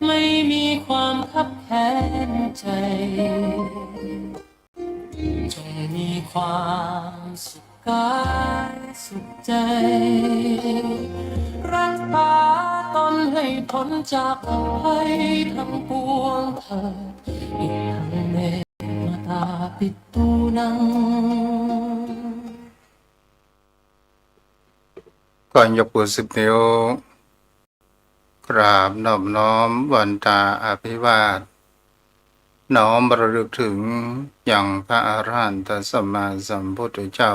ไม่มีความคับแค้นใจจงมีความสุขกายสุขใจรักษาตนให้พ้นจากภัยทั้งปวงเถิดอิทังเมตตาปิตูนังก่อนยกมือ10 นิ้วกราบนอบน้อมวันตาอภิวาทน้อมระลึกถึงอย่างพระอรหันตสัมมาสัมพุทธเจ้า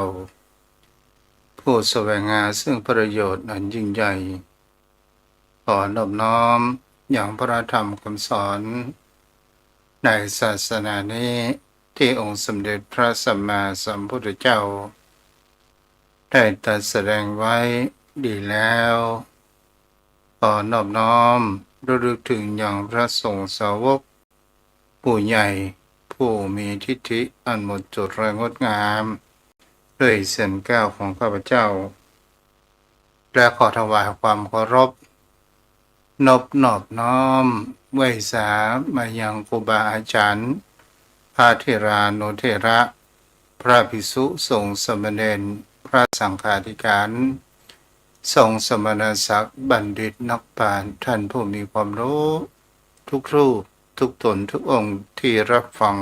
ผู้แสวงหาซึ่งประโยชน์อันยิ่งใหญ่ขอนอบน้อมอย่างพระธรรมคำสอนในศาสนานี้ที่องค์สมเด็จพระสัมมาสัมพุทธเจ้าได้ตรัสแสดงไว้ดีแล้วขอนอบน้อมระลึกถึงอย่างพระสงฆ์สาวกผู้ใหญ่ผู้มีทิฏฐิอันหมดจดและงดงามด้วยเสียงแก้วของข้าพเจ้าและขอถวายความเคารพนอบน้อมไหว้สามายังครูบาอาจารย์พระเถรานุเถระพระภิกษุสงฆ์สามเณรพระสังฆาธิการทรงสมณศักดิ์บัณฑิตนักปราชญ์ท่านผู้มีความรู้ทุกรูปทุกตนทุกองค์ที่รับฟัง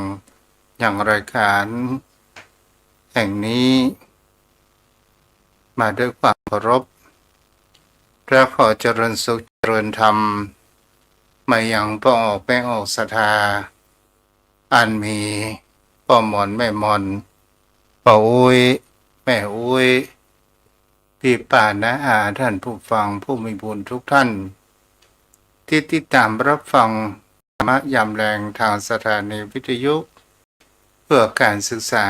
อย่างรายการแห่งนี้มาด้วยความเคารพและขอเจริญสุขเจริญธรรมมายังพ่อออกแม่ออกศรัทธาอันมีพ่อหมอนแม่หมอนพ่ออุ้ยแม่อุ้ยพี่ป้าน้าอาท่านผู้ฟังผู้มีบุญทุกท่านที่ติดตามรับฟังธรรมะยามแรงทางสถานีวิทยุเพื่อการศึกษา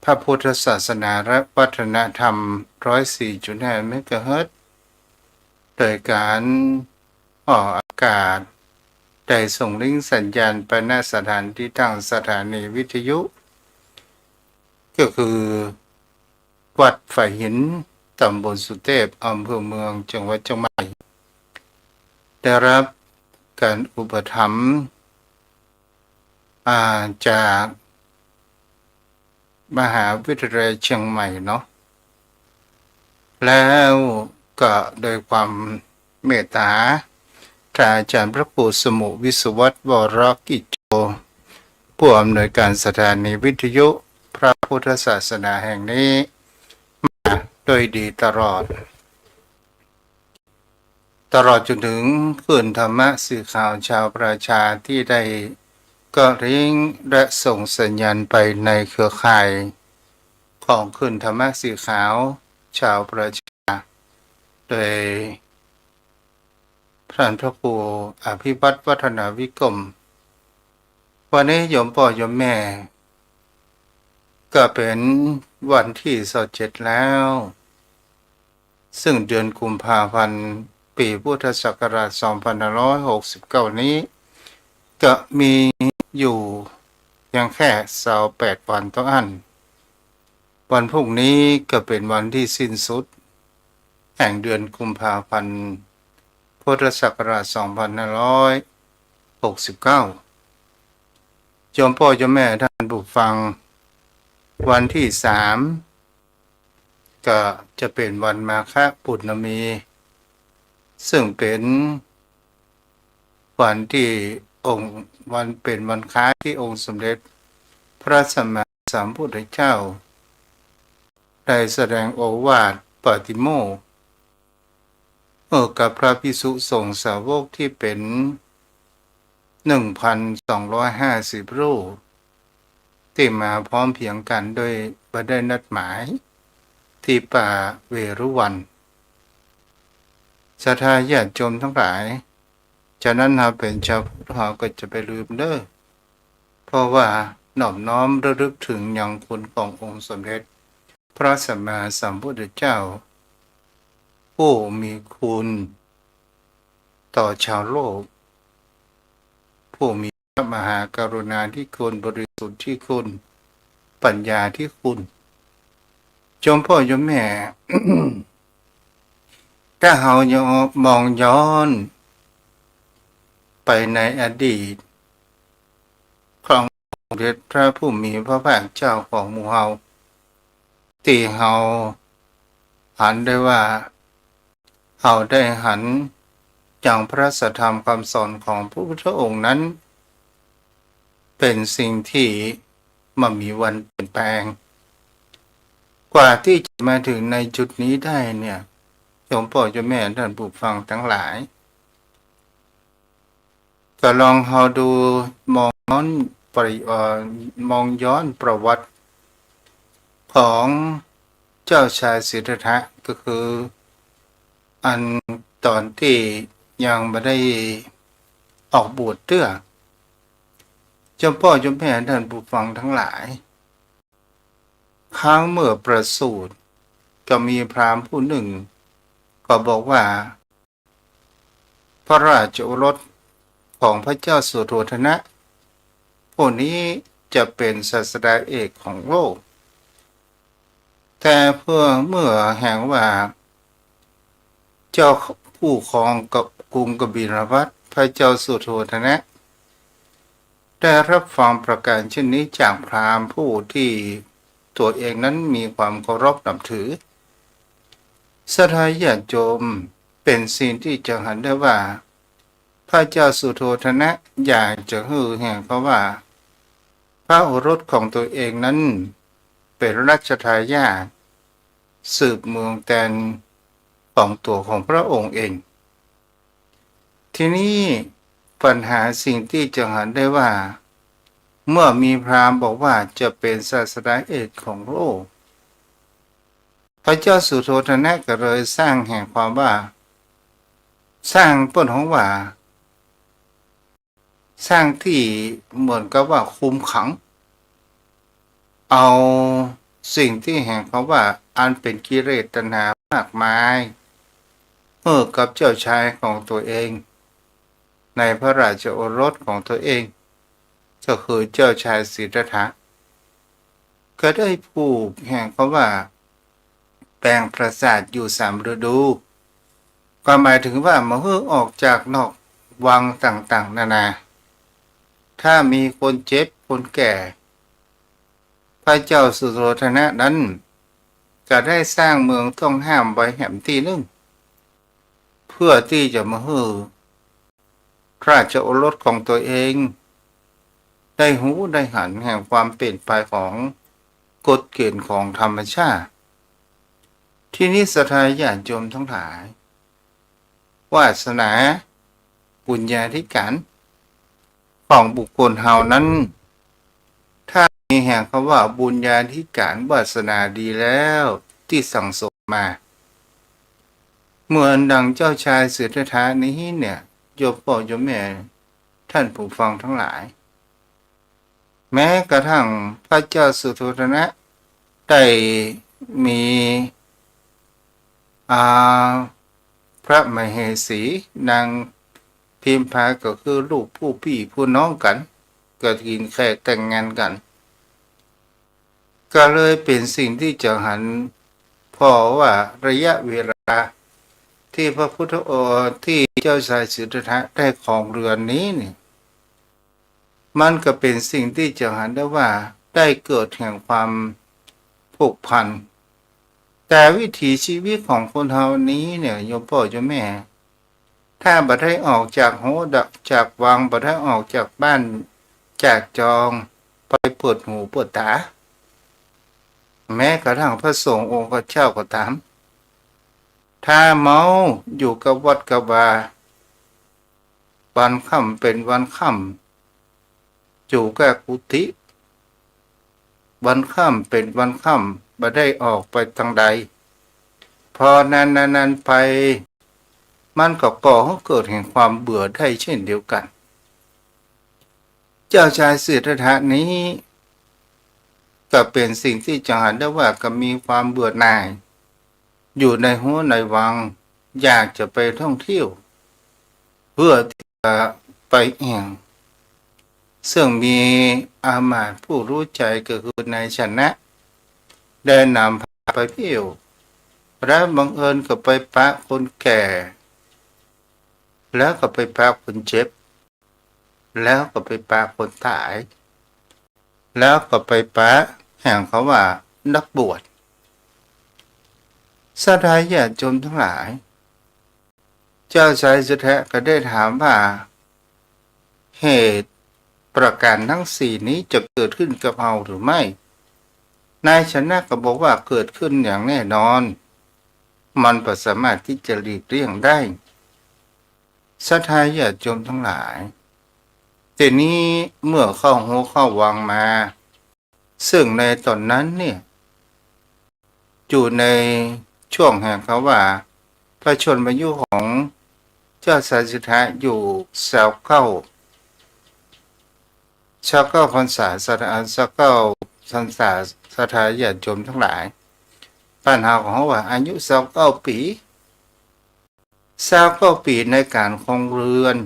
พระพุทธศาสนาและวัฒนธรรม 104.5 เมกะเฮิรตซ์โดยการออกอากาศได้ส่งลิงก์สัญญาณไปณสถานที่ตั้งสถานีวิทยุก็คือวัดฝ่ายหินตำบลสุเทพอำเภอเมืองจังหวัดเชียงใหม่ได้รับการอุปถัมภ์จากมหาวิทยาลัยเชียงใหม่เนาะแล้วก็โดยความเมตตาท่านอาจารย์พระครูสมุวิศวัตรวรกิจโจผู้อำนวยการสถานีวิทยุพระพุทธศาสนาแห่งนี้มาโดยดีตลอดจนถึงคืนธรรมะสื่อข่าวชาวประชาที่ได้ก็ริ้งและส่งสัญญาณไปในเครือข่ายของคืนธรรมะสื่อข่าวชาวประชาโดยพระครูอภิวัตรวัฒนาวิกรมวันนี้โยมพ่อโยมแม่ก็เป็นวันที่27แล้วซึ่งเดือนกุมภาพันธ์ปีพุทธศักราช2569นี้ก็มีอยู่ยังแค่28 วันเท่านั้นวันพรุ่งนี้ก็เป็นวันที่สิ้นสุดแห่งเดือนกุมภาพันธ์พุทธศักราช2569โยมพ่อโยมแม่ท่านผู้ฟังวันที่3ก็จะเป็นวันมาฆปุณณมีซึ่งเป็นวันที่เป็นวันคล้ายที่องค์สมเด็จพระสัมมาสัมพุทธเจ้าได้แสดงโอวาทปาติโมกข์กับพระภิกษุสงฆ์สาวกที่เป็น 1,250 รูปที่มาพร้อมเพรียงกันโดยบ่ได้นัดหมายที่ป่าเวรุวันศรัทธาญาติโยมทั้งหลายฉะนั้นเราเป็นชาวพุทธเราก็จะไปลืมเด้อเพราะว่าน้อมน้อมระลึกถึงอย่างคุณขององค์สมเด็จพระสัมมาสัมพุทธเจ้าผู้มีคุณต่อชาวโลกผู้มีพระมหากรุณาธิคุณบริสุทธิ์ที่คุณปัญญาที่คุณโยมพ่อโยมแม่ ถ้าเรามองย้อน ไปในอดีตของสมเด็จพระผู้มีพระภาคเจ้าของหมู่เฮาที่เฮาหันได้ว่าเฮาได้หันอย่างพระสัทธรรมคำสอนของพระพุทธองค์นั้นเป็นสิ่งที่มันมีวันเปลี่ยนแปลงกว่าที่จะมาถึงในจุดนี้ได้เนี่ยโยมพ่อโยมแม่ท่านผู้ฟังทั้งหลายก็ลองเฮาดูมองย้อนมองย้อนประวัติของเจ้าชายสิทธัตถะก็คืออันตอนที่ยังไม่ได้ออกบวชเตื้อเจ้าพ่อเจ้าแม่ท่านผู้ฟังทั้งหลายครั้งเมื่อประสูติก็มีพราหมณ์ผู้หนึ่งก็บอกว่าพระราชโอรสของพระเจ้าสุโธทนะผู้นี้จะเป็นศาสดาเอกของโลกแต่เมื่อแห่งว่าเจ้าผู้ครองกับกรุงกบิลพัสพระเจ้าสุโธทนะได้รับฟังประการเช่นนี้จากพราหมณ์ผู้ที่ตัวเองนั้นมีความเคารพนับถือศรัทธาญาติโยมเป็นสิ่งที่จะเห็นได้ว่าพระเจ้าสุโธทนะอยากจะฮือแห่งเพราะว่าพระโอรสของตัวเองนั้นเป็นรัชทายาทสืบเมืองแตนของตัวของพระองค์เองทีนี้ปัญหาสิ่งที่จะเห็นได้ว่าเมื่อมีพราหมณ์บอกว่าจะเป็นศาสดาเอกของโลกพระเจ้าสุโธทนะก็เลยสร้างแห่งความว่าสร้างต้นของว่าสร้างที่เหมือนกับว่าคุมขังเอาสิ่งที่แห่งคำว่าอันเป็นกิเลสตัณหามากมายกับเจ้าชายของตัวเองในพระราชโอรสของตัวเองก็คือเจ้าชายสิทธัตถะก็ได้ผูกแห่งคำว่าแปลงปราสาทอยู่3 ฤดูก็หมายถึงว่าเมื่อออกจากนอกวังต่างๆนานาถ้ามีคนเจ็บคนแก่พระเจ้าสุโธทนะนั้นก็ได้สร้างเมืองต้องห้ามไว้แห่งที่หนึ่งเพื่อที่จะมาฮือราชโอรสของตัวเองได้หูได้หันแห่งความเปลี่ยนไปของกฎเกณฑ์ของธรรมชาติที่นี้ศรัทธาญาติโยมทั้งหลายวาสนาบุญญาธิการของบุคคลเฮานั้นถ้ามีแห่งคำว่าบุญญาธิการวาสนาดีแล้วที่สั่งสมมาเหมือนดังเจ้าชายสิทธัตถะนี้เนี่ยโยมพ่อโยมแม่ท่านผู้ฟังทั้งหลายแม้กระทั่งพระเจ้าสุโธทนะได้มีพระมเหสีนางพิมพาก็คือลูกผู้พี่ผู้น้องกันเกิดกินแขกแต่งงานกันก็เลยเป็นสิ่งที่จะหันพอว่าระยะเวลาที่พระพุทธองค์ที่เจ้าชายสิทธัตถะได้ครองเรือนนี้เนี่ยมันก็เป็นสิ่งที่จะหันได้ว่าได้เกิดแห่งความผูกพันแต่วิถีชีวิตของคนเฮานี้เนี่ยโยมพ่อโยมแม่ถ้าบ่ได้ออกจากโหดักจากวังบ่ได้ออกจากบ้านจากจองไปเปิดหูเปิดตาแม้กระทั่งพระสงฆ์องค์เจ้าก็ตามถ้าเมาอยู่กับวัดกับวาวันค่ำเป็นวันค่ำอยู่กับกุฏิวันค่ำเป็นวันค่ำบ่ได้ออกไปทางใดพอนานๆไปมันก็ก่อให้เกิดแห่งความเบื่อได้เช่นเดียวกันเจ้าชายสิทธัตถะนี้ก็เป็นสิ่งที่จะเห็นได้ว่าก็มีความเบื่อหน่ายอยู่ในหัวในวังอยากจะไปท่องเที่ยวเพื่อที่จะไปเองซึ่งมีอามาตย์ผู้รู้ใจก็คือนายชนะได้นำพาไปเที่ยวและบังเอิญก็ไปปะคนแก่แล้วก็ไปปะคนเจ็บ แล้วก็ไปปะคนตาย แล้วก็ไปปะแห่งเขาว่านักบวชสาธาญาติโยมทั้งหลาย เจ้าชายสุเทะก็ได้ถามว่าเหตุประการทั้งสี่นี้จะเกิดขึ้นกับเราหรือไม่นายชนะก็บอกว่าเกิดขึ้นอย่างแน่นอน มันไม่สามารถที่จะหลีกเลี่ยงได้ศรัทธาญาติโยมทั้งหลายแต่นี้เมื่อเข้าหูเข้าวังมาซึ่งในตอนนั้นเนี่ยอยู่ในช่วงแห่งเขาว่าพระชนมายุของเจ้าชายสิทธัตถะอยู่29 พรรษา29 พรรษาศรัทธาญาติโยมทั้งหลายปัญหาของเขาว่าอายุ29 ปี29 ปีในการครองเรือน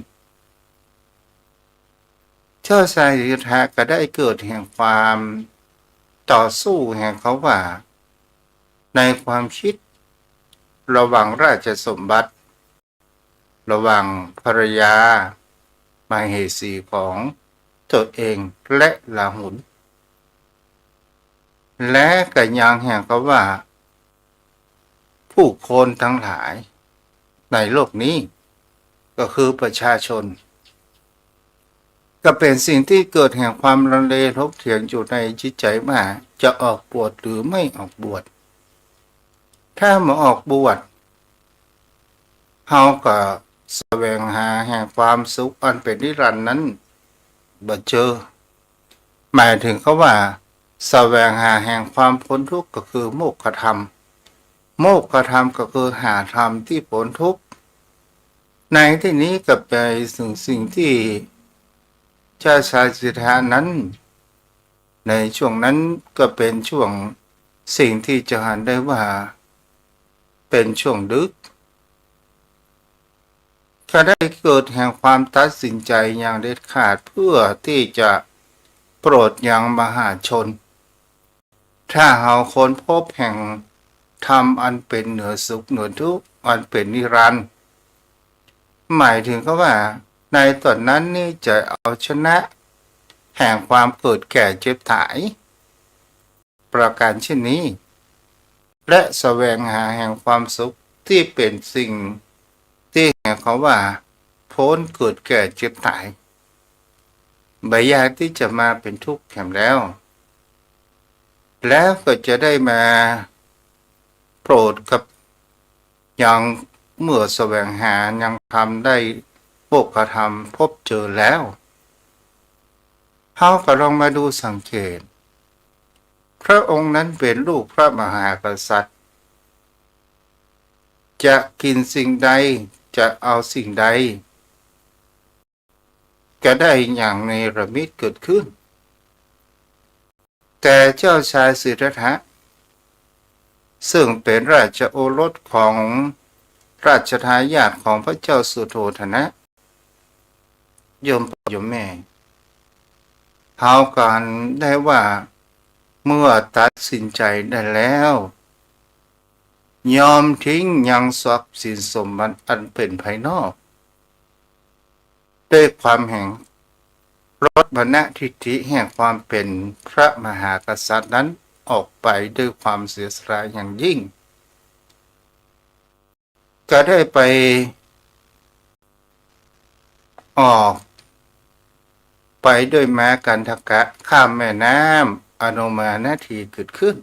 เจ้าชายสิทธัตถะก็ได้เกิดแห่งความต่อสู้แห่งเขาว่าในความคิดระหว่างราชสมบัติระหว่างภรรยามาเหสีของตัวเองและลาหุนและก็ยังแห่งเขาว่าผู้คนทั้งหลายในโลกนี้ก็คือประชาชนก็เป็นสิ่งที่เกิดแห่งความลังเลทกเถียงอยู่ในจิตใจว่าจะออกบวชหรือไม่ออกบวชถ้ามาออกบวชเฮาก็แสวงหาแห่งความสุขอันเป็นนิรันดร์นั้นบ่เจอหมายถึงเขาว่าแสวงหาแห่งความพ้นทุกข์ก็คือโมกขธรรมโมกขธรรมก็คือหาธรรมที่พ้นทุกข์ในที่นี้ก็เป็นสิ่งที่เจ้าชายสิทธัตถะนั้นในช่วงนั้นก็เป็นช่วงสิ่งที่จะหันได้ว่าเป็นช่วงดึกก็ได้เกิดแห่งความตัดสินใจอย่างเด็ดขาดเพื่อที่จะโปรดยังมหาชนถ้าเราค้นพบแห่งธรรมอันเป็นเหนือสุขเหนือทุกข์อันเป็นนิรันดร์หมายถึงก็ว่าในตอนนั้นนี่จะเอาชนะแห่งความเกิดแก่เจ็บตายประการเช่นนี้และแสวงหาแห่งความสุขที่เป็นสิ่งที่แห่งเขาว่าพ้นเกิดแก่เจ็บตายไม่ยากที่จะมาเป็นทุกข์แถมแล้วก็จะได้มาโปรดกับยังเมื่อแสวงหายังทำได้โภคธรรมพบเจอแล้วเราก็ลองมาดูสังเกตพระองค์นั้นเป็นลูกพระมหากษัตริย์จะกินสิ่งใดจะเอาสิ่งใดก็ได้อย่างในระมิดเกิดขึ้นแต่เจ้าชายสิทธัตถะซึ่งเป็นราชโอรสของราชทายาทของพระเจ้าสุโธทนะโยมพ่อโยมแม่เฮากันได้ว่าเมื่อตัดสินใจได้แล้วยอมทิ้งยังทรัพย์สินสมบัติอันเป็นภายนอกด้วยความแห่งรสบรรณทิฏฐิแห่งความเป็นพระมหากษัตริย์นั้นออกไปด้วยความเสียสละอย่างยิ่งก็ได้ไปออกไปด้วยม้ากันทกะข้ามแม่น้ำอโนมานาทีเกิดขึ้น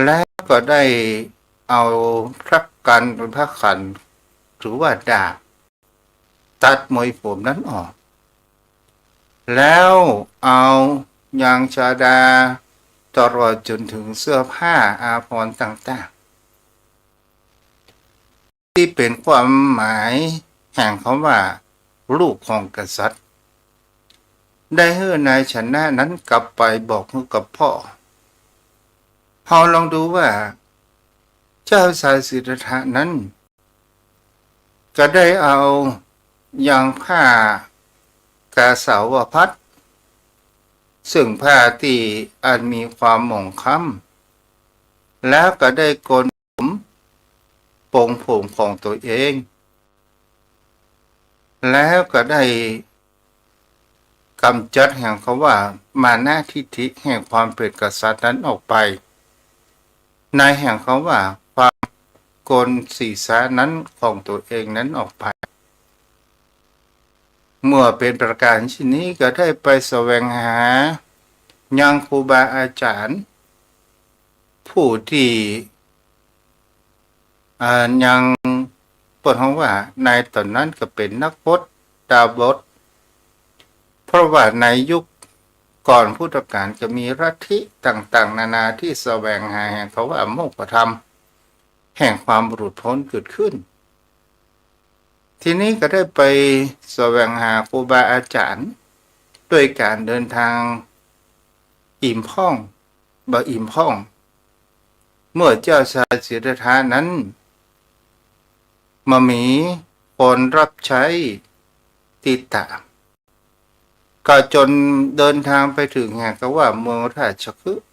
และก็ได้เอาพระกันเป็นพระขันหรือว่าดาบตัดมวยผมนั้นออกแล้วเอายางชาดาตลอดจนถึงเสื้อผ้าอาภรณ์ต่างๆที่เป็นความหมายแห่งคำว่าลูกของกษัตริย์ได้ให้นายชนะนั้นกลับไปบอกกับพ่อเราลองดูว่าเจ้าชายสิทธัตถะนั้นก็ได้เอายางผ้ากาสาวพัสซึ่งผ้าที่อันมีความหม่องคล้ำแล้วก็ได้โกนผมปรงผมของตัวเองแล้วก็ได้ กำจัดแห่งเขาว่ามานะทิฏฐิแห่งความเป็นกษัตริย์นั้นออกไปในแห่งเขาว่าความโกนศีรษะนั้นของตัวเองนั้นออกไปเมื่อเป็นประการเช่นนี้ก็ได้ไปแสวงหายังครูบาอาจารย์ผู้ที่ยังเปิดห้องว่าในตอนนั้นก็เป็นนักพจน์ดาบทเพราะว่าในยุคก่อนพุทธกาลจะมีลัทธิต่างๆนานาที่แสวงหาแห่งเขาว่าโมกขธรรมแห่งความหลุดพ้นเกิดขึ้นทีนี้ก็ได้ไปแสวงหาครูบาอาจารย์ด้วยการเดินทางอิ่มพ่องอิ่มพ่องเมื่อเจ้าชายสิทธัตถะนั้นมามีคนรับใช้ติดตามก็จนเดินทางไปถึงแห่งก็ว่าเมืองราชคฤห์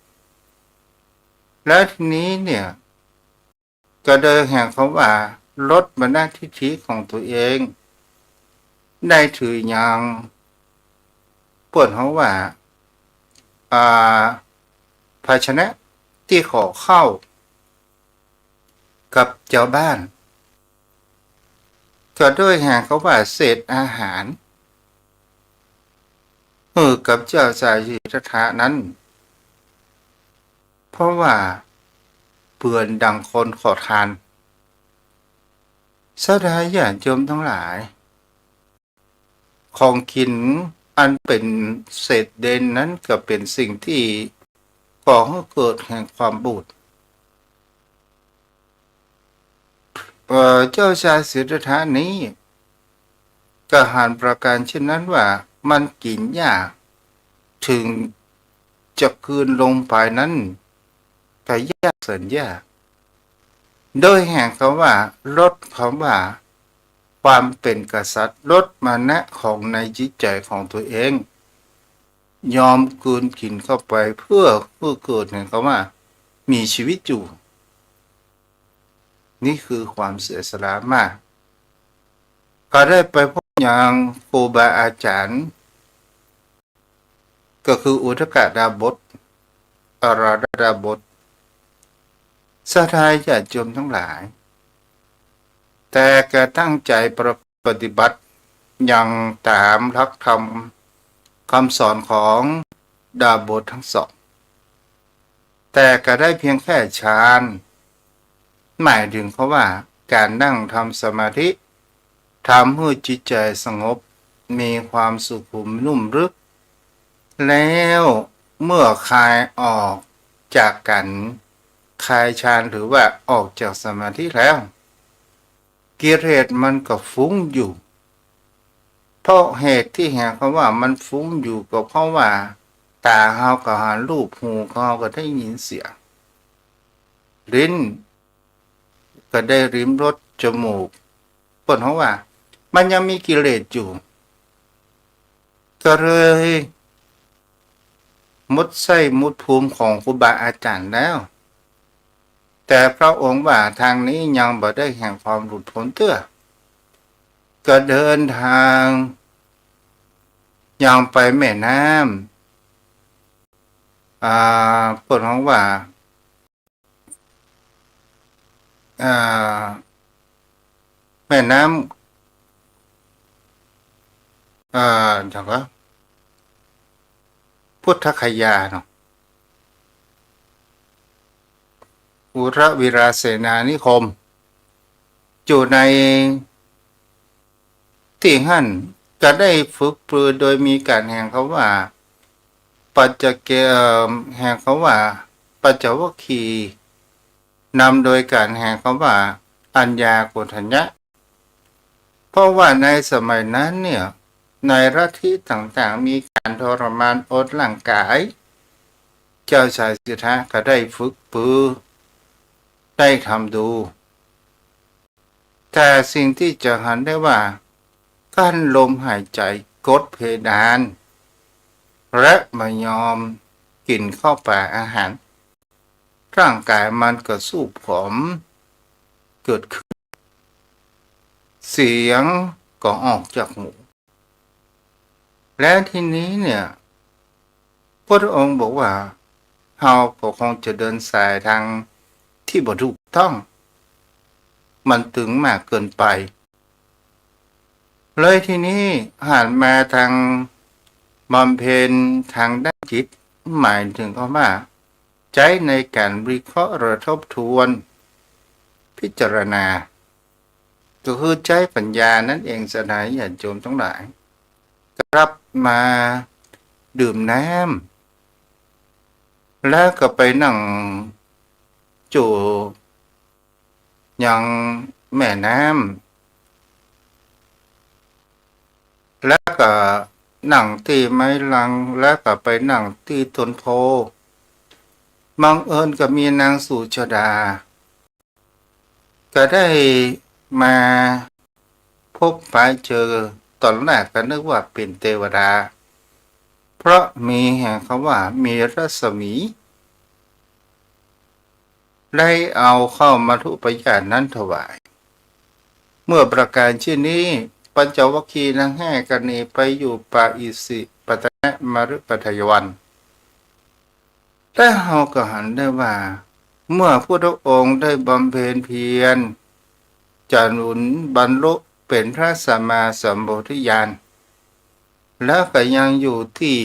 และทีนี้เนี่ยก็เดินแห่งเขาว่าลดมานะทิฏฐิของตัวเองได้ถืออย่างปวดเขาว่าภาชนะที่ขอเข้ากับเจ้าบ้านก็ด้วยแห่งเขาว่าเศษอาหารกับเจ้าชายสิทธัตถะนั้นเพราะว่าเปื่อนดังคนขอทานสดาญาติโยมทั้งหลายของกินอันเป็นเศษเด่นนั้นก็เป็นสิ่งที่ก่อให้เกิดแห่งความบูดเจ้าชายสิทธัตถะนี้ก็หารประการเช่นนั้นว่ามันกินยากถึงจะคืนลงไปนั้นก็ยากแสนยากโดยแห่งคำว่าลดคำว่าความเป็นกษัตริย์ลดมานะของในจิตใจของตัวเองยอมคืนกินเข้าไปเพื่อเกิดแห่งคำว่ามีชีวิตอยู่นี่คือความเสียสละมากก็ได้ไปพบอย่างครูบาอาจารย์ก็คืออุทกดาบทอาราดาบทสทายญาติโยมทั้งหลายแต่ก็ตั้งใจปฏิบัติอย่างตามหลักธรรมคำสอนของดาบททั้งสองแต่ก็ได้เพียงแค่ฌานหมายถึงเขาว่าการนั่งทำสมาธิทำให้จิตใจสงบมีความสุขุมนุ่มลึกแล้วเมื่อคลายออกจากกันคลายฌานหรือว่าออกจากสมาธิแล้วกิเลสมันก็ฟุ้งอยู่เพราะเหตุที่แห่งคำว่ามันฟุ้งอยู่ก็เพราะว่าตาเฮาก็หารูปหูเขาก็ได้ยินเสียงลิ้นก็ได้ริมรสจมูกเปิดเพราะว่ามันยังมีกิเลสอยู่ก็เลยมุดไส้มุดภูมิของครูบาอาจารย์แล้วแต่พระองค์ว่าทางนี้ยังบ่ได้แห่งความหลุดพ้นเตื้อก็เดินทางยังไปแม่น้ำเปิดห้องว่าแม่น้ำจังก็พุทธคยาเนาะอุรวิราเสนานิคมอยู่ในที่หั่นจะได้ฝึกปรือโดยมีการแห่งเขาว่าปัจจเกแห่งเขาว่าปัจจวัคคีย์นำโดยการแห่งเขาว่าอัญญาโกฏัญญะเพราะว่าในสมัยนั้นเนี่ยในลัทธิต่างๆมีการทรมานอดร่างกายเจ้าชายสิทธัตถะก็ได้ฝึกปรือได้ทำดูแต่สิ่งที่จะหันได้ว่ากั้นลมหายใจกดเพดานและไม่ยอมกินเข้าไปอาหารร่างกายมันก็สู้ผอมเกิดขึ้นเสียงก็ออกจากหู และทีนี้เนี่ยพระองค์บอกว่าเราก็คงจะเดินสายทางที่บ่ถูกต้องมันตึงมากเกินไปเลยทีนี้หันมาทางบำเพ็ญทางด้านจิตหมายถึงว่าใช้ในการวิเคราะห์ระทบทวนพิจารณาก็คือใช้ปัญญานั่นเองสนายญาติโยมทั้งหลายกลับมาดื่มน้ำแล้วก็ไปนั่งจู่ยังแม่น้ำแล้วก็นั่งที่ไม้ลังแล้วก็ไปนั่งที่ต้นโพบังเอิญก็มีนางสุชาดาก็ได้มาพบไปเจอตอนแรกก็นึกว่าเป็นเทวดาเพราะมีแห่งคำว่ามีรัศมีได้เอาเข้ามาทุปยานนั้นถวายเมื่อประการเช่นนี้ปัญจวัคคีย์ทั้งห้ากันนี้ไปอยู่ป่าอิสิปตนะมฤคทายวันแต่เราก็หันได้ว่าเมื่อพระองค์ได้บำเพ็ญเพียรจะหนุนบรรลุเป็นพระสัมมาสัมโพธิญาณแล้วก็ยังอยู่ที่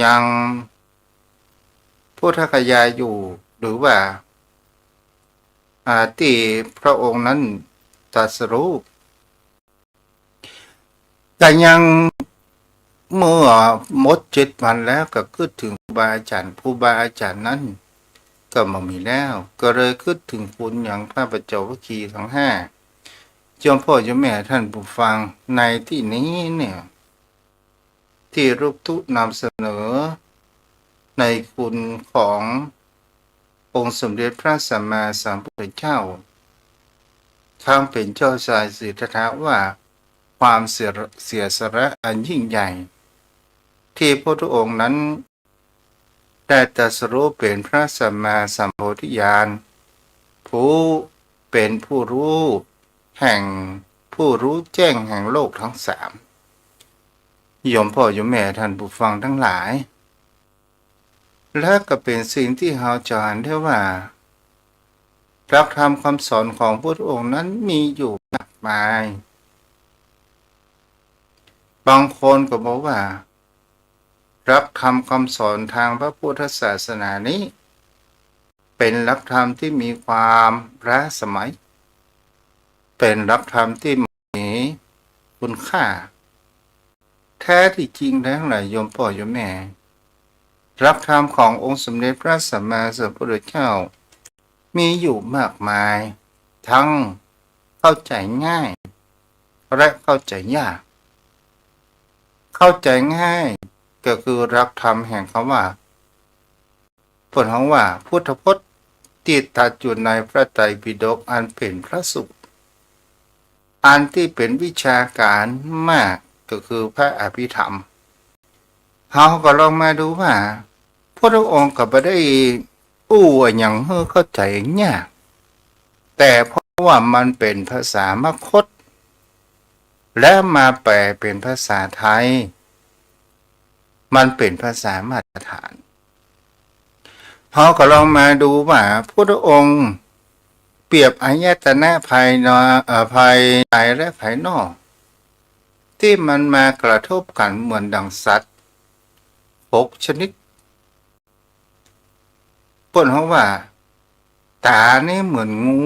ยังพุทธคยาอยู่หรือว่าที่พระองค์นั้นตรัสรู้แต่ยังเมื่อหมด7 วันแล้วก็คิดถึงครูบาอาจารย์ผู้บาอาจารย์นั้นก็ไม่มีแล้วก็เลยคิดถึงคุณอย่างพระปัญจวัคคีย์ทั้งห้าโยมพ่อโยมแม่ท่านผู้ฟังในที่นี้เนี่ยที่รูปทุนำเสนอในคุณขององค์สมเด็จพระสัมมาสัมพุทธเจ้าทั้งเป็นเจ้าชายสิทธัตถะว่าความเสียสละอันยิ่งใหญ่ที่พระองค์นั้นได้ตรัสรู้เป็นพระสัมมาสัมโพธิญาณผู้เป็นผู้รู้แห่งผู้รู้แจ้งแห่งโลกทั้งสามโยมพ่อโยมแม่ท่านผู้ฟังทั้งหลายและก็เป็นสิ่งที่เราจะเห็นได้ว่าหลักธรรมคำสอนของพระองค์นั้นมีอยู่มากมายบางคนก็บอกว่าหลักธรรมคำสอนทางพระพุทธศาสนานี้เป็นหลักธรรมที่มีความล้าสมัยเป็นหลักธรรมที่มีคุณค่าแท้ที่จริงแล้วหลายโยมพ่อโยมแม่หลักธรรมขององค์สมเด็จพระสัมมาสัมพุทธเจ้ามีอยู่มากมายทั้งเข้าใจง่ายและเข้าใจยากเข้าใจง่ายก็คือหลักธรรมแห่งคำว่าผลของว่าพุทธพจน์ที่ตรัสอยู่ในพระไตรปิฎกอันเป็นพระสูตรอันที่เป็นวิชาการมากก็คือพระอภิธรรมเราก็ลองมาดูว่าพระองค์ก็ไม่ได้อย่างให้เข้าใจยากแต่เพราะว่ามันเป็นภาษามคธและมาแปลเป็นภาษาไทยมันเป็นภาษามาตรฐานเราก็ลองมาดูว่าพระองค์เปรียบอายตนะภายในและภายนอกที่มันมากระทบกันเหมือนดังสัตว์6 ชนิดผลของว่าตานี่เหมือนงู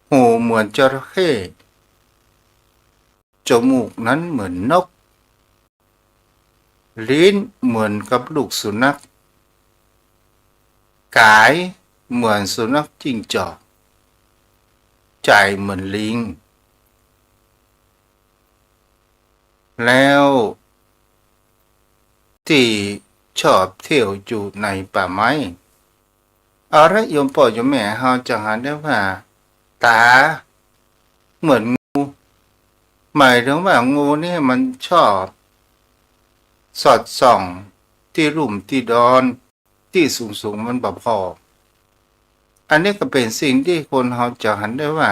หูเหมือนจระเข้จมูกนั้นเหมือนนกลิ้นเหมือนกับลูกสุนัขกายเหมือนสุนัขจิ้งจอกใจเหมือนลิงแล้วที่ชอบเที่ยวอยู่ในป่าไม้โยมพ่อโยมแม่เราจะเห็นได้ว่าตาเหมือนงูหมายถึงว่างูนี่มันชอบสอดส่องที่ลุ่มที่ดอนที่สูงมันบ่พออันนี้ก็เป็นสิ่งที่คนเราจะเห็นได้ว่า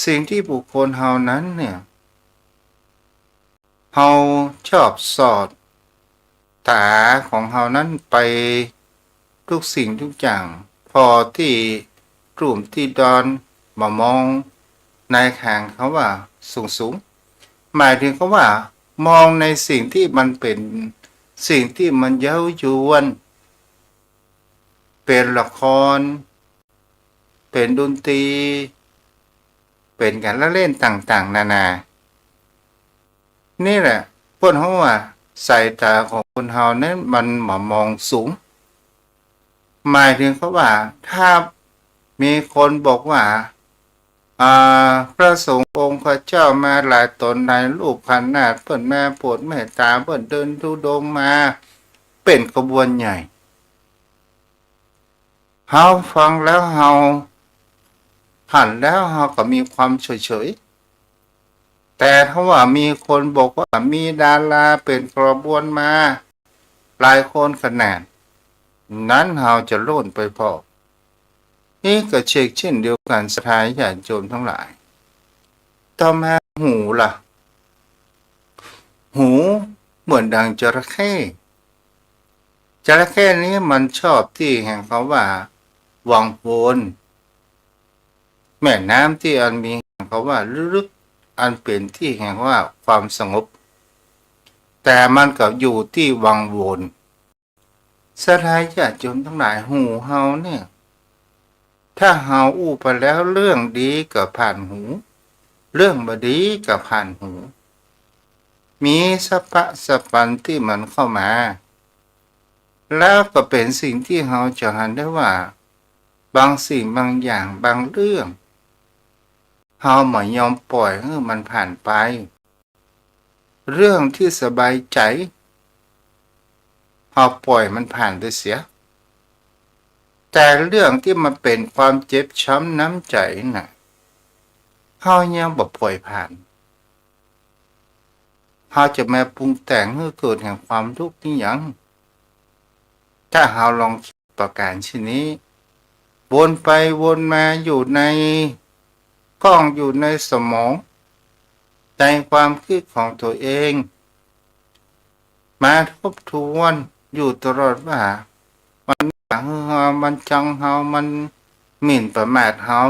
สิ่งที่บุคคลเฮานั้นเนี่ยเฮาชอบสอดตาของเฮานั้นไปทุกสิ่งทุกอย่างพอที่กลุ่มที่ดอนมามองในแข่งเขาว่าสูงหมายถึงเขาว่ามองในสิ่งที่มันเป็นสิ่งที่มันเย้ายวนเป็นละครเป็นดนตรีเป็นการละเล่นต่างๆนานานี่แหละพวกเขาว่าสายตาของคนเฮานั้นมันมองสูงหมายถึงเขาว่าถ้ามีคนบอกว่าพระสงฆ์องค์พระเจ้ามาหลายตนในรูปขันธ์นาถเปิ่นแม่โปรดเมตตาเปิ่นเดินธุดงค์มาเป็นขบวนใหญ่เฮาฟังแล้วเฮาหันแล้วเฮาก็มีความเฉยๆแต่ถ้าว่ามีคนบอกว่ามีดาราเป็นขบวนมาหลายคนขนาดนั้นเฮาจะโล่นไปพอนี่ก็เช่นเดียวกันสถานญาติโยมทั้งหลายต่อมาหูล่ะหูเหมือนดังจระเข้จระเข้นี้มันชอบที่แห่งเขาว่าวังโวนแม่น้ำที่อันมีแห่งเขาว่าลึกๆอันเป็นที่แห่งว่าความสงบแต่มันก็อยู่ที่วังโวนสถานญาติโยมทั้งหลายหูเฮาเนี่ยถ้าเฮาอู้ไปแล้วเรื่องดีก็ผ่านหูเรื่องบดีก็ผ่านหูมีสปะสปันที่มันเข้ามาแล้วก็เป็นสิ่งที่เฮาจะหันได้ว่าบางสิ่งบางอย่างบางเรื่องเฮาไม่ยอมปล่อยให้มันผ่านไปเรื่องที่สบายใจเฮาปล่อยมันผ่านไปเสียแต่เรื่องที่มันเป็นความเจ็บช้ำน้ำใจน่ะเฮายังบ่ปล่อยผ่านเฮาจะมาปรุงแต่งให้เกิดแห่งความทุกข์นี่หยังถ้าเฮาลองคิดประการเช่นนี้วนไปวนมาอยู่ในกล้องอยู่ในสมองในความคิดของตัวเองมาทบทวนอยู่ตลอดว่ามันจังเฮามันหมิ่นประมาทเฮา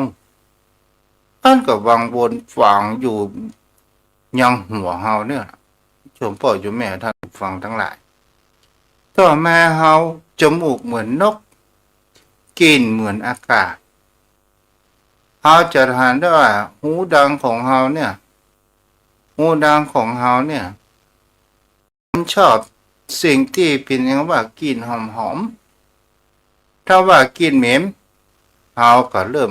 อันก็วังวนฝังอยู่ยังหัวเฮาเนี่ยโยมพ่อโยมแม่ท่านฟังทั้งหลายต่อมาเฮาจมูกเหมือนนกกลิ่นเหมือนอากาศเฮาจะทานได้ว่าหูดังของเฮาเนี่ยหูดังของเฮาเนี่ยมันชอบสิ่งที่เป็นอย่างว่ากลิ่นหอมถ้าว่ากลิ่นเหม็นเฮาก็เริ่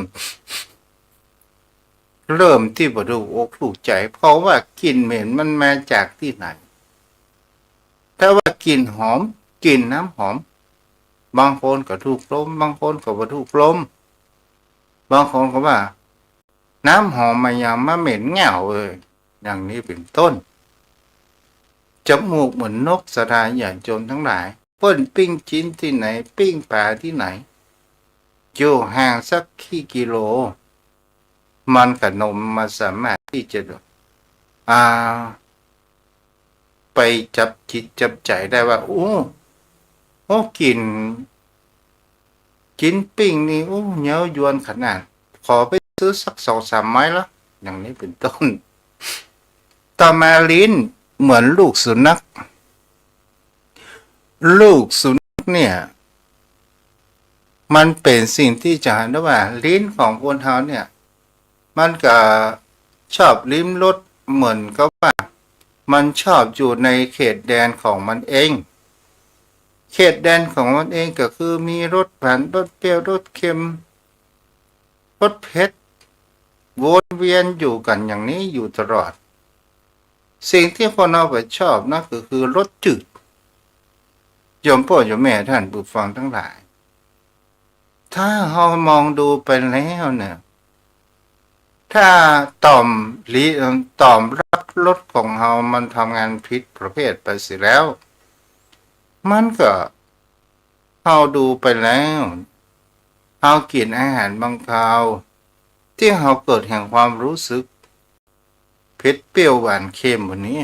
มที่บ่ถูกอกถูกใจเพราะว่ากลิ่นเหม็นมันมาจากที่ไหนถ้าว่ากลิ่นหอมกลิ่นน้ำหอมบางคนก็ถูกลมบางคนก็บ่ถูกลมบางคนก็ว่าน้ำหอมมายังมาเหม็นเหงาอย่างนี้เป็นต้นจมูกเหมือนนกสถานญาติโยมทั้งหลายเปิ้นปิ้งชิ้นที่ไหนปิ้งปลาที่ไหนอยู่ห่างสักกี่กิโลมันกับนมมาสามารถที่จะไปจับจิตจับใจได้ว่าโอ้กินปิ้งนี่โอ้เหนียวยวนขนาดขอไปซื้อสัก2-3 ไม้ละอย่างนี้เป็นต้นต่อมาลิ้นเหมือนลูกสุนัขเนี่ยมันเป็นสิ่งที่จะเห็นได้ว่าลิ้นของคนเฮาเนี่ยมันก็ชอบลิ้มรสเหมือนกับว่ามันชอบอยู่ในเขตแดนของมันเองเขตแดนของมันเองก็คือมีรสหวานรสเปรี้ยวรสเค็มรสเผ็ดวนเวียนอยู่กันอย่างนี้อยู่ตลอดสิ่งที่คนเราไปชอบนะก็คือรสจืดโยมพ่อโยมแม่ท่านผู้ฟังทั้งหลายถ้าเรามองดูไปแล้วเนี่ยถ้าต่อมรับรสของเรามันทำงานผิดประเภทไปเสียแล้วมันก็เราดูไปแล้วเรากินอาหารบางคราว ที่เราเกิดแห่งความรู้สึกเผ็ดเปรี้ยวหวานเค็มวันนี้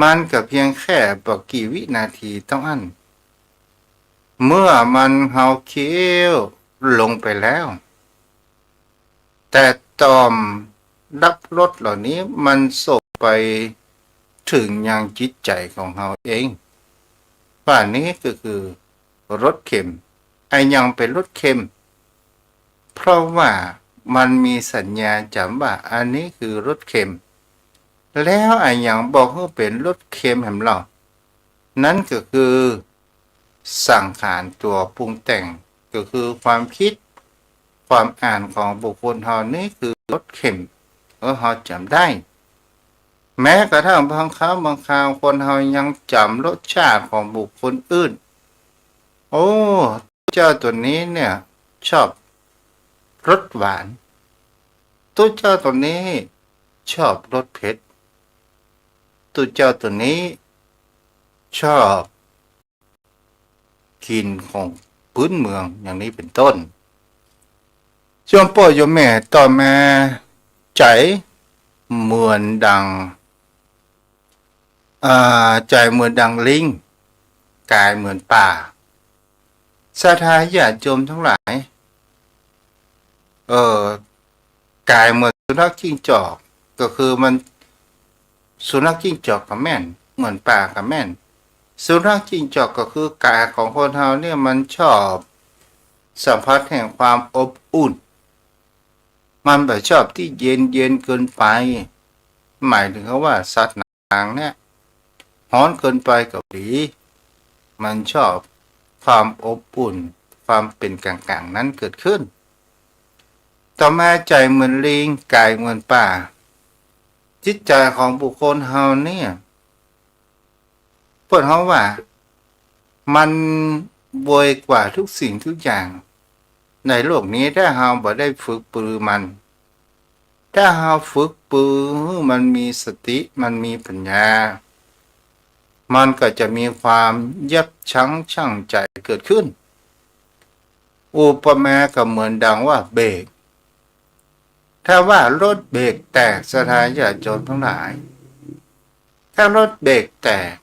มันก็เพียงแค่บอกกี่วินาทีต้องอั้นเมื่อมันเฮาเคี้ยวลงไปแล้ว แต่ตอมรับรสเหล่านี้มันส่งไปถึงยังจิตใจของเราเองว่านี้ก็คือรสเค็มไอ้ยังเป็นรสเค็มเพราะว่ามันมีสัญญาจำว่าอันนี้คือรสเค็มแล้วไอ้ยังบอกว่าเป็นรสเค็มแห่งเรานั่นก็คือสังขารตัวปรุงแต่งก็คือความคิดความอ่านของบุคคลเรานี่คือรสเค็มเราจำได้แม้กระทั่งบางครั้งบางคราวคนเรายังจำรสชาติของบุคคลอื่นโอ้เจ้าตัวนี้เนี่ยชอบรสหวานตัวเจ้าตัวนี้ชอบรสเผ็ดตัวเจ้าตัวนี้ชอบกินของพื้นเมืองอย่างนี้เป็นต้นโยมพ่อโยมแม่ต่อมาใจเหมือนดังใจเหมือนดังลิงกายเหมือนป่าศรัทธาญาติโยมทั้งหลายกายเหมือนสุนัขจิ้งจอกก็คือมันสุนัขจิ้งจอกกับแม่นเหมือนป่ากับแม่นสุนัขจิ้งจอกก็คือกายของคนเราเนี่ยมันชอบสัมผัสแห่งความอบอุ่นมันแบบชอบที่เย็นเกินไปหมายถึงว่าสัตว์ต่างเนี่ยร้อนเกินไปก็ดีมันชอบความอบอุ่นความเป็นกลางๆนั้นเกิดขึ้นต่อมาใจเหมือนลิงกายเหมือนป่าจิตใจของบุคคลเฮาเนี่ยเพิ่นเฮาว่ามันบวยกว่าทุกสิ่งทุกอย่างในโลกนี้ถ้าเฮาบ่ได้ฝึกปรือมันถ้าเฮาฝึกปรือมันมีสติมันมีปัญญามันก็จะมีความยับยั้งชั่งใจเกิดขึ้นอุปมาก็เหมือนดังว่าเบรกถ้าว่ารถเบรกแตกศรัทธาญาติโยมทั้งหลายถ้ารถเบรกแตก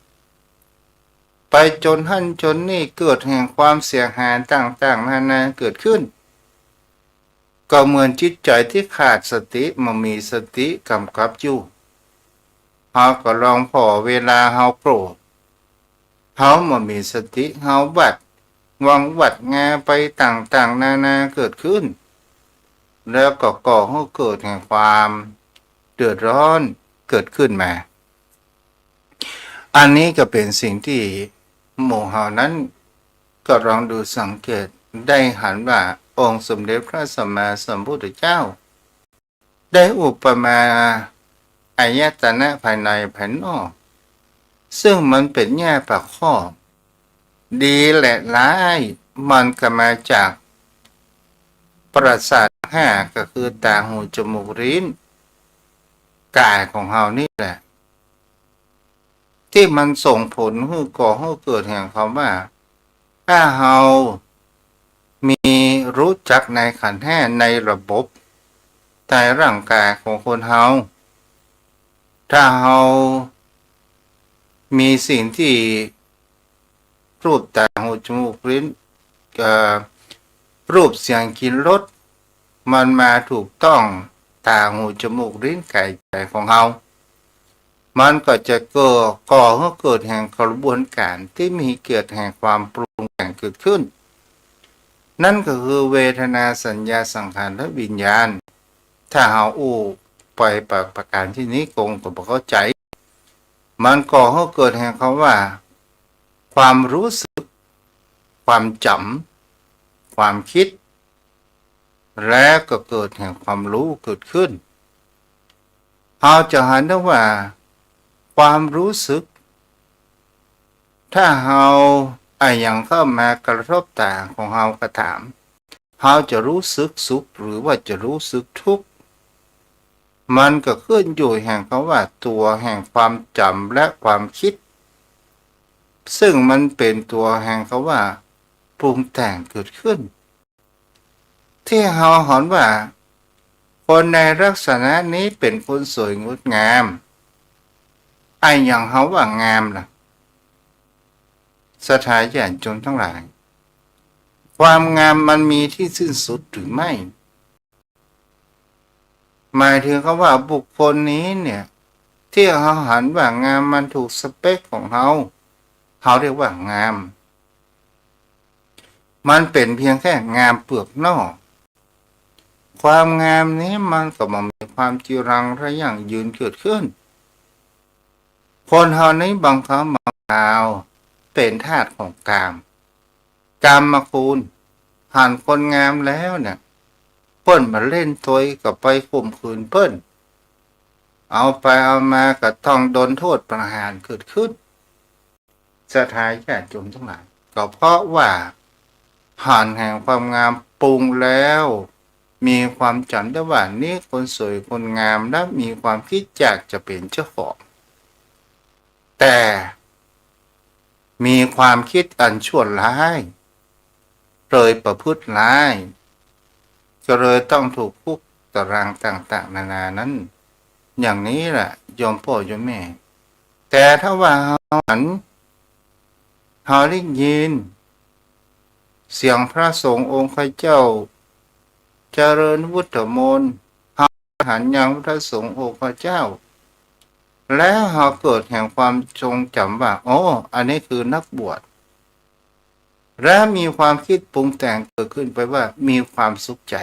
ไปจนหั่นจนนี่เกิดแห่งความเสียหายต่างๆนานาเกิดขึ้นก็เหมือนจิตใจที่ขาดสติมามีสติกำกับอยู่เฮาก็ลองพอเวลาเฮาโกรธเฮามามีสติเฮาวัดวังวัดงาไปต่างๆนานาเกิดขึ้นแล้วก็ก่อให้เกิดแห่งความเดือดร้อนเกิดขึ้นมาอันนี้ก็เป็นสิ่งที่หมู่เฮานั้นก็ลองดูสังเกตได้หันว่าองค์สมเด็จพระสัมมาสัมพุทธเจ้าได้อุปมาอายตนะภายในภายนอกซึ่งมันเป็นแง่ปากข้อดีและร้ายมันก็มาจากประสาทห้าก็คือตาหูจมูกลิ้นกายของเฮานี่แหละที่มันส่งผลให้ก่อให้เกิดแห่งคำว่าถ้าเฮามีรู้จักในขันธ์ห้าในระบบในร่างกายของคนเฮาถ้าเฮามีสิ่งที่รูปตาหูจมูกลิ้นรูปเสียงกลิ่นรสมันมาถูกต้องตาหูจมูกลิ้นกายใจของเฮามันก็จะก่อให้เกิดแห่งกระบวนการที่มีเกิดแห่งความปรุงแต่งเกิดขึ้นนั่นก็คือเวทนาสัญญาสังขารและวิญญาณถ้าเฮาไปประการที่นี้คงก็บ่เข้าใจมันก่อให้เกิดแห่งคำว่าความรู้สึกความจำความคิดและก็เกิดแห่งความรู้เกิดขึ้นเราจะเห็นได้ว่าความรู้สึกถ้าเราอย่างเข้ามากระทบตาของเรากระถามเราจะรู้สึกสุขหรือว่าจะรู้สึกทุกข์มันก็ขึ้นอยู่แห่งคำว่าตัวแห่งความจำและความคิดซึ่งมันเป็นตัวแห่งคำว่าปรุงแต่งเกิดขึ้นที่เราเห็นว่า คนในลักษณะนี้เป็นคนสวยงดงามไอ้อย่างเขาว่างามล่ะสถาญาติโยมทั้งหลายความงามมันมีที่สิ้นสุดหรือไม่หมายถึงเขาว่าบุคคลนี้เนี่ยที่เขาหันว่างามมันถูกสเปคของเขาเรียกว่างามมันเป็นเพียงแค่งามเปลือกนอกความงามนี้มันก็มามีความจีรังระยั่งยืนเกิดขึ้นคนเฮานี้บางครั้งบางคราวเป็นทาสของกามมาคูณหันคนงามแล้วเนี่ยเปิ้นมาเล่นตัวกับไปข่มขืนเปิ้นเอาไปเอามาก็ต้องโดนโทษประหารเกิดขึ้นสถาญาติโยมทั้งหลายก็เพราะว่าผ่านแห่งความงามปรุงแล้วมีความจำได้ว่านี่คนสวยคนงามและมีความคิดอยากจะเป็นเจ้าของแต่มีความคิดอันชั่วร้ายเลยประพฤติร้ายก็เลยต้องถูกคุกตารางต่างๆนานานั้นอย่างนี้แหละโยมพ่อโยมแม่แต่ถ้าว่าเราได้ยินเสียงพระสงฆ์องค์ข้าเจ้าเจริญพุทธมนต์หันยังพระสงฆ์องค์ข้าเจ้าแล้วเราเกิดแห่งความทรงจำว่าอ๋ออันนี้คือนักบวชและมีความคิดปรุงแต่งเกิดขึ้นไปว่ามีความสุขใจ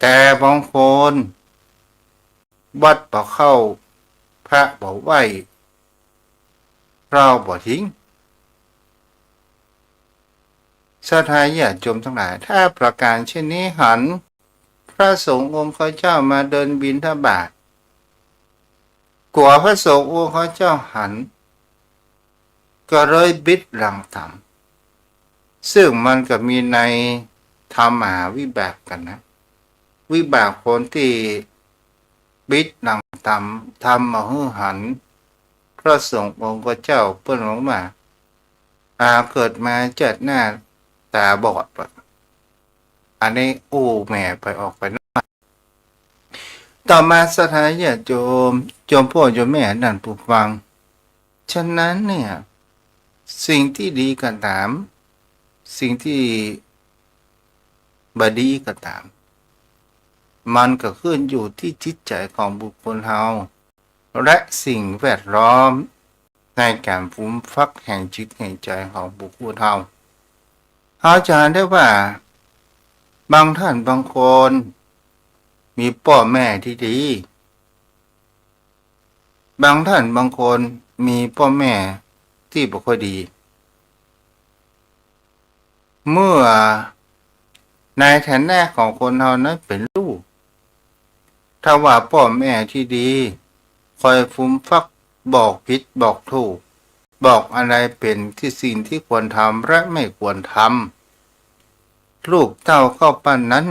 แต่บางคนวัดบ่เข้าพระบ่ไหวเราบ่ทิ้งสถาญาติโยมทั้งหลายถ้าประการเช่นนี้หันพระสงฆ์องค์ข้าเจ้ามาเดินบิณฑบาตกลัวพระสงฆ์องค์ข้าเจ้าหันก็เลยบิดหลังต่ำซึ่งมันก็มีในธรรมหาวิบากกันนะวิบากคนที่บิดหลังต่ำทำมาหื้อหันพระสงฆ์องค์ข้าเจ้าเปิ้นลงมาเกิดมาเจิดหน้าตาบอดปะอันนี้แม่ไปออกไปนะต่อมาสถาญาติโยมพ่อโยมแม่นั่นผู้ฟังฉะนั้นเนี่ยสิ่งที่ดีก็ตามสิ่งที่บดีก็ตามมันก็ขึ้นอยู่ที่จิตใจของบุคคลเฮาและสิ่งแวดล้อมในการฟูมฟักแห่งจิตแห่งใจของบุคคลเฮาจะเห็นได้ว่าบางท่านบางคนมีพ่อแม่ที่ดีบางท่านบางคนมีพ่อแม่ที่บ่ค่อยดีเมื่อในฐานะของคนเฮานั้นเป็นลูกถ้าว่าพ่อแม่ที่ดีคอยฟูมฟักบอกผิดบอกถูกบอกอะไรเป็นที่สิ่งที่ควรทำและไม่ควรทำลูกเต้าเข้าปั้นนั้น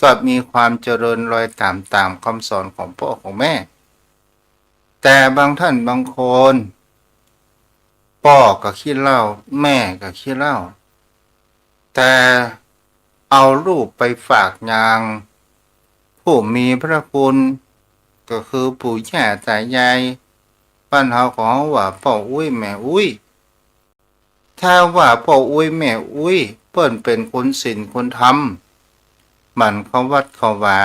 ก็มีความเจริญรอยตามคำสอนของพ่อของแม่แต่บางท่านบางคนพ่อก็ขี้เหล้าแม่ก็ขี้เหล้าแต่เอาลูกไปฝากยางผู้มีพระคุณก็คือปู่ย่าตายายบ้านเฮาของว่าพ่ออุ้ยแม่อุ้ยถ้าว่าพ่ออุ้ยแม่อุ้ยเปิ้นเป็นคนศีลคนธรรมมันเขาวัดเขาว่า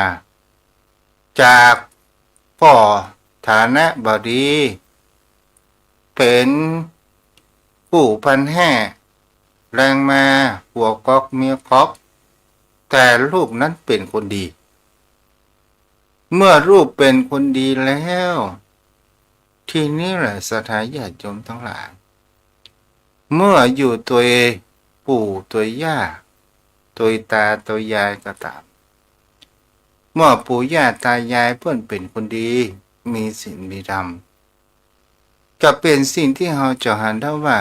จากพ่อฐานะบดีเป็นผู้พันแห่แรงมาหัวก๊อกเมียก๊อกแต่ลูกนั้นเป็นคนดีเมื่อลูกเป็นคนดีแล้วทีนี้แหละสถาญาติโยมทั้งหลายเมื่ออยู่ตัวปู่ตัวย่าตัวตาตัวยายก็ตามเมื่อปู่ย่าตายายเพื่อนเป็นคนดีมีศีลมีธรรมก็เป็นสิ่งที่เราจะหันได้ว่า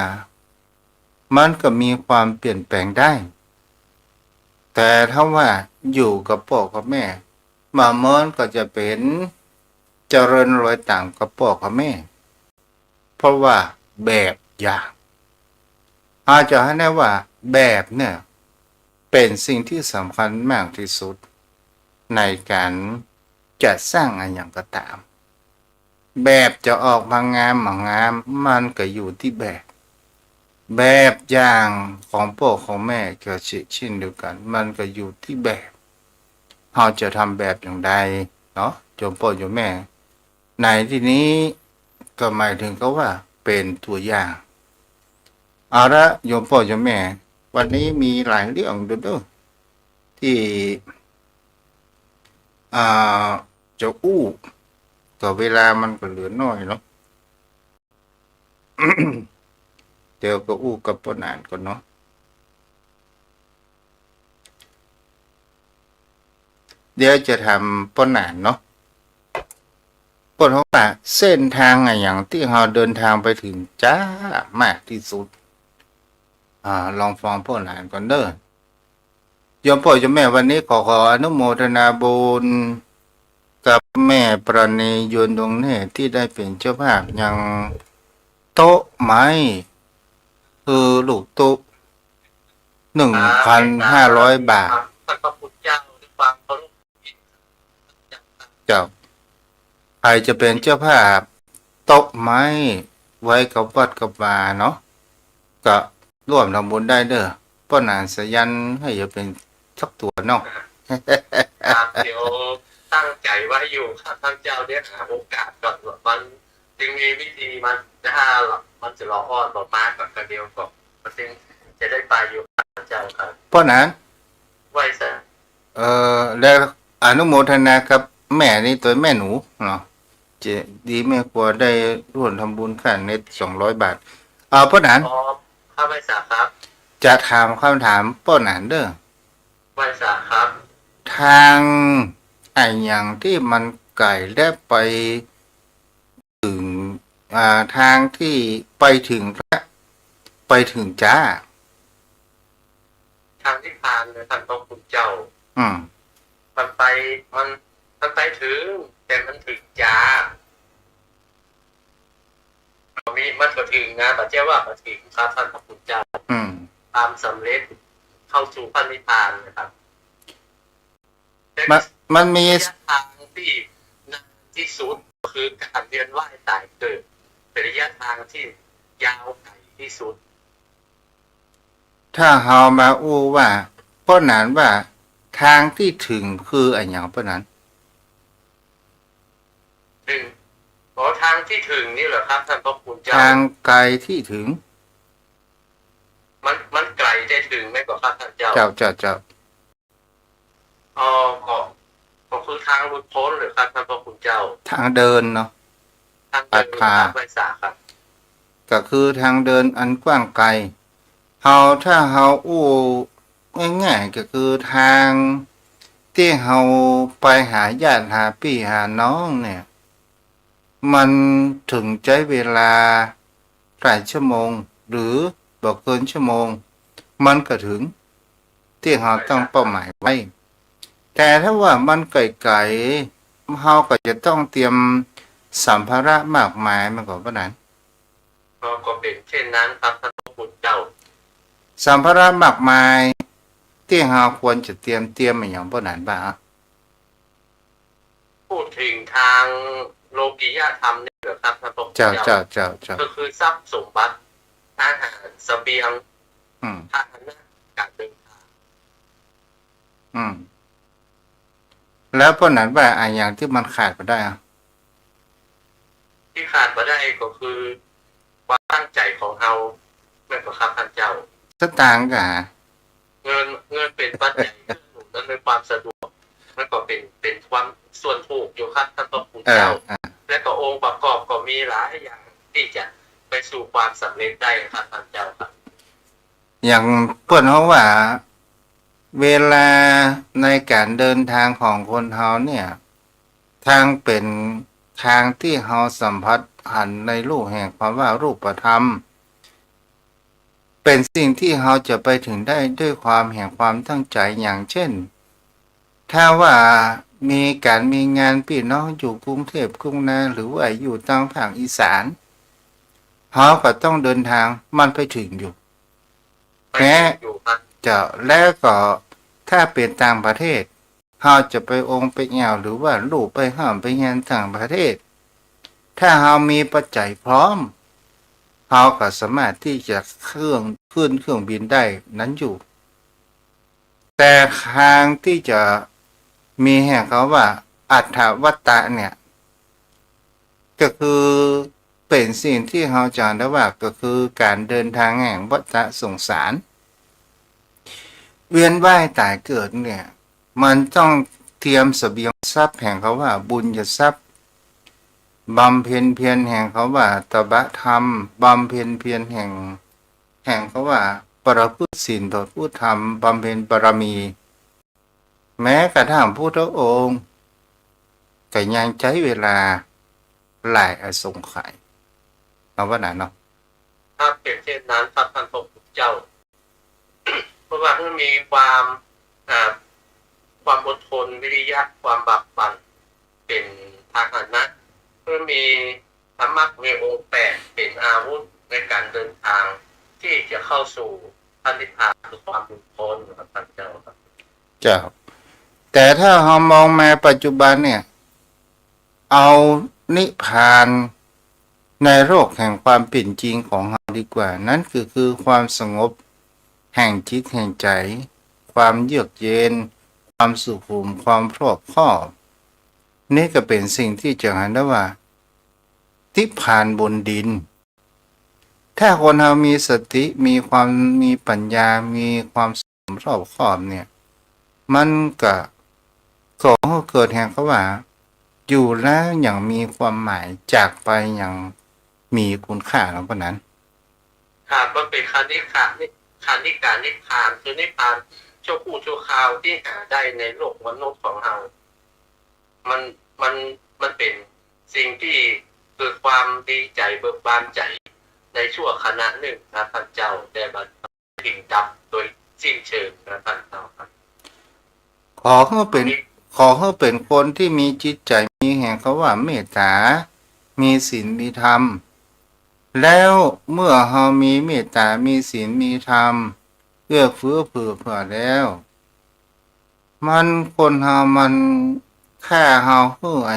มันก็มีความเปลี่ยนแปลงได้แต่ถ้าว่าอยู่กับพ่อกับแม่มาเมินก็จะเป็นเจริญรอยต่างกับพ่อกับแม่เพราะว่าแบบอย่างอาจจะให้ได้ว่าแบบเนี่ย เป็นสิ่งที่สำคัญมากที่สุดในการจัดสร้างอะไรอย่างก็ตามแบบจะออกมางามมางามมันก็อยู่ที่แบบอย่างของพ่อของแม่ก็เช่นเดียวกันมันก็อยู่ที่แบบเราจะทำแบบอย่างใดเนาะโยมพ่อโยมแม่ในที่นี้ก็หมายถึงเขาว่าเป็นตัวอย่างเอาละโยมพ่อโยมแม่วันนี้มีหลายเรื่องด้วยที่อ่าจะอู้ต่อเวลามันก็เหลือน้อยเนาะ เดี๋ยวก็อู้กับป้านานก่อนเนาะเดี๋ยวจะทำป้านานเนาะป้นเขาว่าเส้นทางอะไรอย่างที่เราเดินทางไปถึงจ้ามากที่สุดลองฟังป้านานก่อนเด้อโยมพ่อโยมแม่วันนี้ขออนุโมทนาบุญกับแม่ประณียวนดวงเนตรที่ได้เป็นเจ้าภาพยังโต๊ะไม้คือลูกโต๊ะ1,500 บาทท่านพระพุทธเจ้าด้วยความเคารพเจ้าใครจะเป็นเจ้าภาพโต๊ะไม้ไว้กับวัดกับวาเนาะก็ร่วมทำบุญได้เด้อป้อนานสยันให้อย่าเป็นสักตัวเนาะ เดี๋ยวตั้งใจไว้อยู่ครับท่านเจ้าเนี่ยหาโอกาสก่อนมันจึงมีวิธีมันถ้ามันจะรออ้อนต่อมากับกระเดียวก่อนมันจึงจะได้ไปอยู่ท่านเจ้าครับป้อนานไว้ซะแล้วอนุโมทนากับแม่นี่ตัวแม่หนูเนาะจะดีแม่กว่าได้ร่วมทำบุญค่าเน็ต200 บาทป้อนานข้าไว้สาครับจะถามคำถามป้อนานเด้อไว้สาครับทางไอ้อย่างที่มันไก่และไปถึงทางที่ไปถึงพระไปถึงจ้าทางที่ผ่านเนี่ยท่านพระพุทธเจ้ามันไปถึงแต่มันถึงจ้ามันก็ถึงนะแต่เจ้าว่ามันถึงครับท่านพระพุทธเจ้าตามสำเร็จเข้าสู่พระนิพพานนะครับมันมีทางที่นานที่สุดคือการเวียนว่ายตายเกิดเป็นระยะทางที่ยาวไกลที่สุดถ้าเฮามาอู้ว่าป้อนานว่าทางที่ถึงคืออะไรอย่างป้อนานทางที่ถึงนี่เหรอครับท่านพระคุณเจ้าทางไกลที่ถึงมันไกลได้ถึงไหมก็ครับท่านเจ้าเจ้าก็คือทางหลุดพ้นหรือครับท่านพระคุณเจ้าทางเดินเนาะทางเดินครับไว้สาครับก็คือทางเดินอันกว้างไกลถ้าเฮาอู้ง่ายๆก็คือทางที่เฮาไปหาญาติหาพี่หาน้องเนี่ยมันถึงใช้เวลาหลายชั่วโมงหรือบอกเกินชั่วโมงมันก็ถึงที่เราต้องเป้าหมายไว้แต่ถ้าว่ามันไกลๆเราก็จะต้องเตรียมสัมภาระมากมายมาก่อนป่ะนั้นก็เป็นเช่นนั้นครับท่านพระคุณเจ้าสัมภาระมากมายที่เราควรจะเตรียมอย่างป่ะนั้นบ้างพูดถึงทางโลกียธรรมนี่เหรอครับท่านพระคุณเจ้าก็คือทรัพย์สมบัติอาหารเสบียงพาหนะการเดินทางแล้วป่ะนั้นว่าอย่างที่มันขาดไปได้ที่ขาดไปได้ก็คือความตั้งใจของเราแม่นบ่ครับท่านเจ้าสตางค์กะเงินเป็นปัจจัยหนุนในความสะดวกมันก็เป็นความส่วนถูกอยู่ครับท่านพระคุณเจ้าและก็องค์ประกอบก็มีหลายอย่างที่จะไปสู่ความสำเร็จได้ครับท่านเจ้าครับอย่างเปิ้นเขาว่าเวลาในการเดินทางของคนเฮาเนี่ยทางเป็นทางที่เฮาสัมผัสหันในรูปแห่งความว่ารูปธรรมเป็นสิ่งที่เราจะไปถึงได้ด้วยความแห่งความตั้งใจอย่างเช่นถ้าว่ามีงานพี่น้องอยู่กรุงเทพกรุงนาหรือว่าอยู่ทางภาคอีสานเขาก็ต้องเดินทางมันไปถึงอยู่ จะแล้วก็ถ้าเป็นต่างประเทศเราจะไปองค์ไปแอวหรือว่าลูกไปห้ามไปเรียนต่างประเทศถ้าเรามีปัจจัยพร้อมเราก็สามารถที่จะขึ้นเครื่องบินได้นั้นอยู่ แต่ทางที่จะมีแห่งเขาว่าอัฏฐวัตตะเนี่ยก็คือเป็นสิ่งที่เราจำได้ว่าก็คือการเดินทางแห่งวัฏสงสารเวียนว่ายตายเกิดเนี่ยมันต้องเตรียมเสบียงทรัพย์แห่งเขาว่าบุญทรัพย์บำเพ็ญเพียรแห่งเขาว่าตบะธรรมบำเพ็ญเพียรแห่งเขาว่าประพฤติศีลต่อผู้ธรรมบำเพ็ญบารมี แม้กระทั่งพุทธองค์ก็ยังใช้เวลาหลายอสงไขยเอาว่าไหนเนาะถ้าเปรียบเทียบนั้นพระพันธพุทธเจ้า เพราะว่าเมื่อมีความอดทนวิริยะความบักบั่นเป็นพาหนะเมื่อมีธรรมะมีองค์แปดเป็นอาวุธในการเดินทางที่จะเข้าสู่พระนิพพานคือความหลุดพ้นครับท่านเจ้าครับเจ้าแต่ถ้าเรามองมาปัจจุบันเนี่ยเอานิพพานในโลกแห่งความเป็นจริงของเราดีกว่านั่นคือความสงบแห่งจิตแห่งใจความเยือกเย็นความสุขุมความรอบคอบนี่ก็เป็นสิ่งที่จะเห็นได้ว่านิพพานบนดินถ้าคนเรามีสติมีปัญญามีความสุขุมรอบคอบเนี่ยมันก็เกิดแห่งเขาว่าอยู่แล้วอย่างมีความหมายจากไปอย่างมีคุณค่าแล้วปะนั้นครับมันเป็นคันนิการนิพพานคือนิพพานชั่วครู่ชั่วคราวที่หาได้ในโลกมนุษย์ของเรามันเป็นสิ่งที่เกิดความดีใจเบิกบานใจในชั่วขณะหนึ่งนะท่านเจ้าแต่บัดทิ้งดับโดยสิ้นเชิงนะท่านเจ้าครับขอให้เป็นคนที่มีจิตใจมีแห่งเขาว่าเมตตามีศีลมีธรรมแล้วเมื่อเรามีเมตตามีศีลมีธรรมเอื้อเฟื้อเผื่อแล้วมันคนเรามันแค่เรา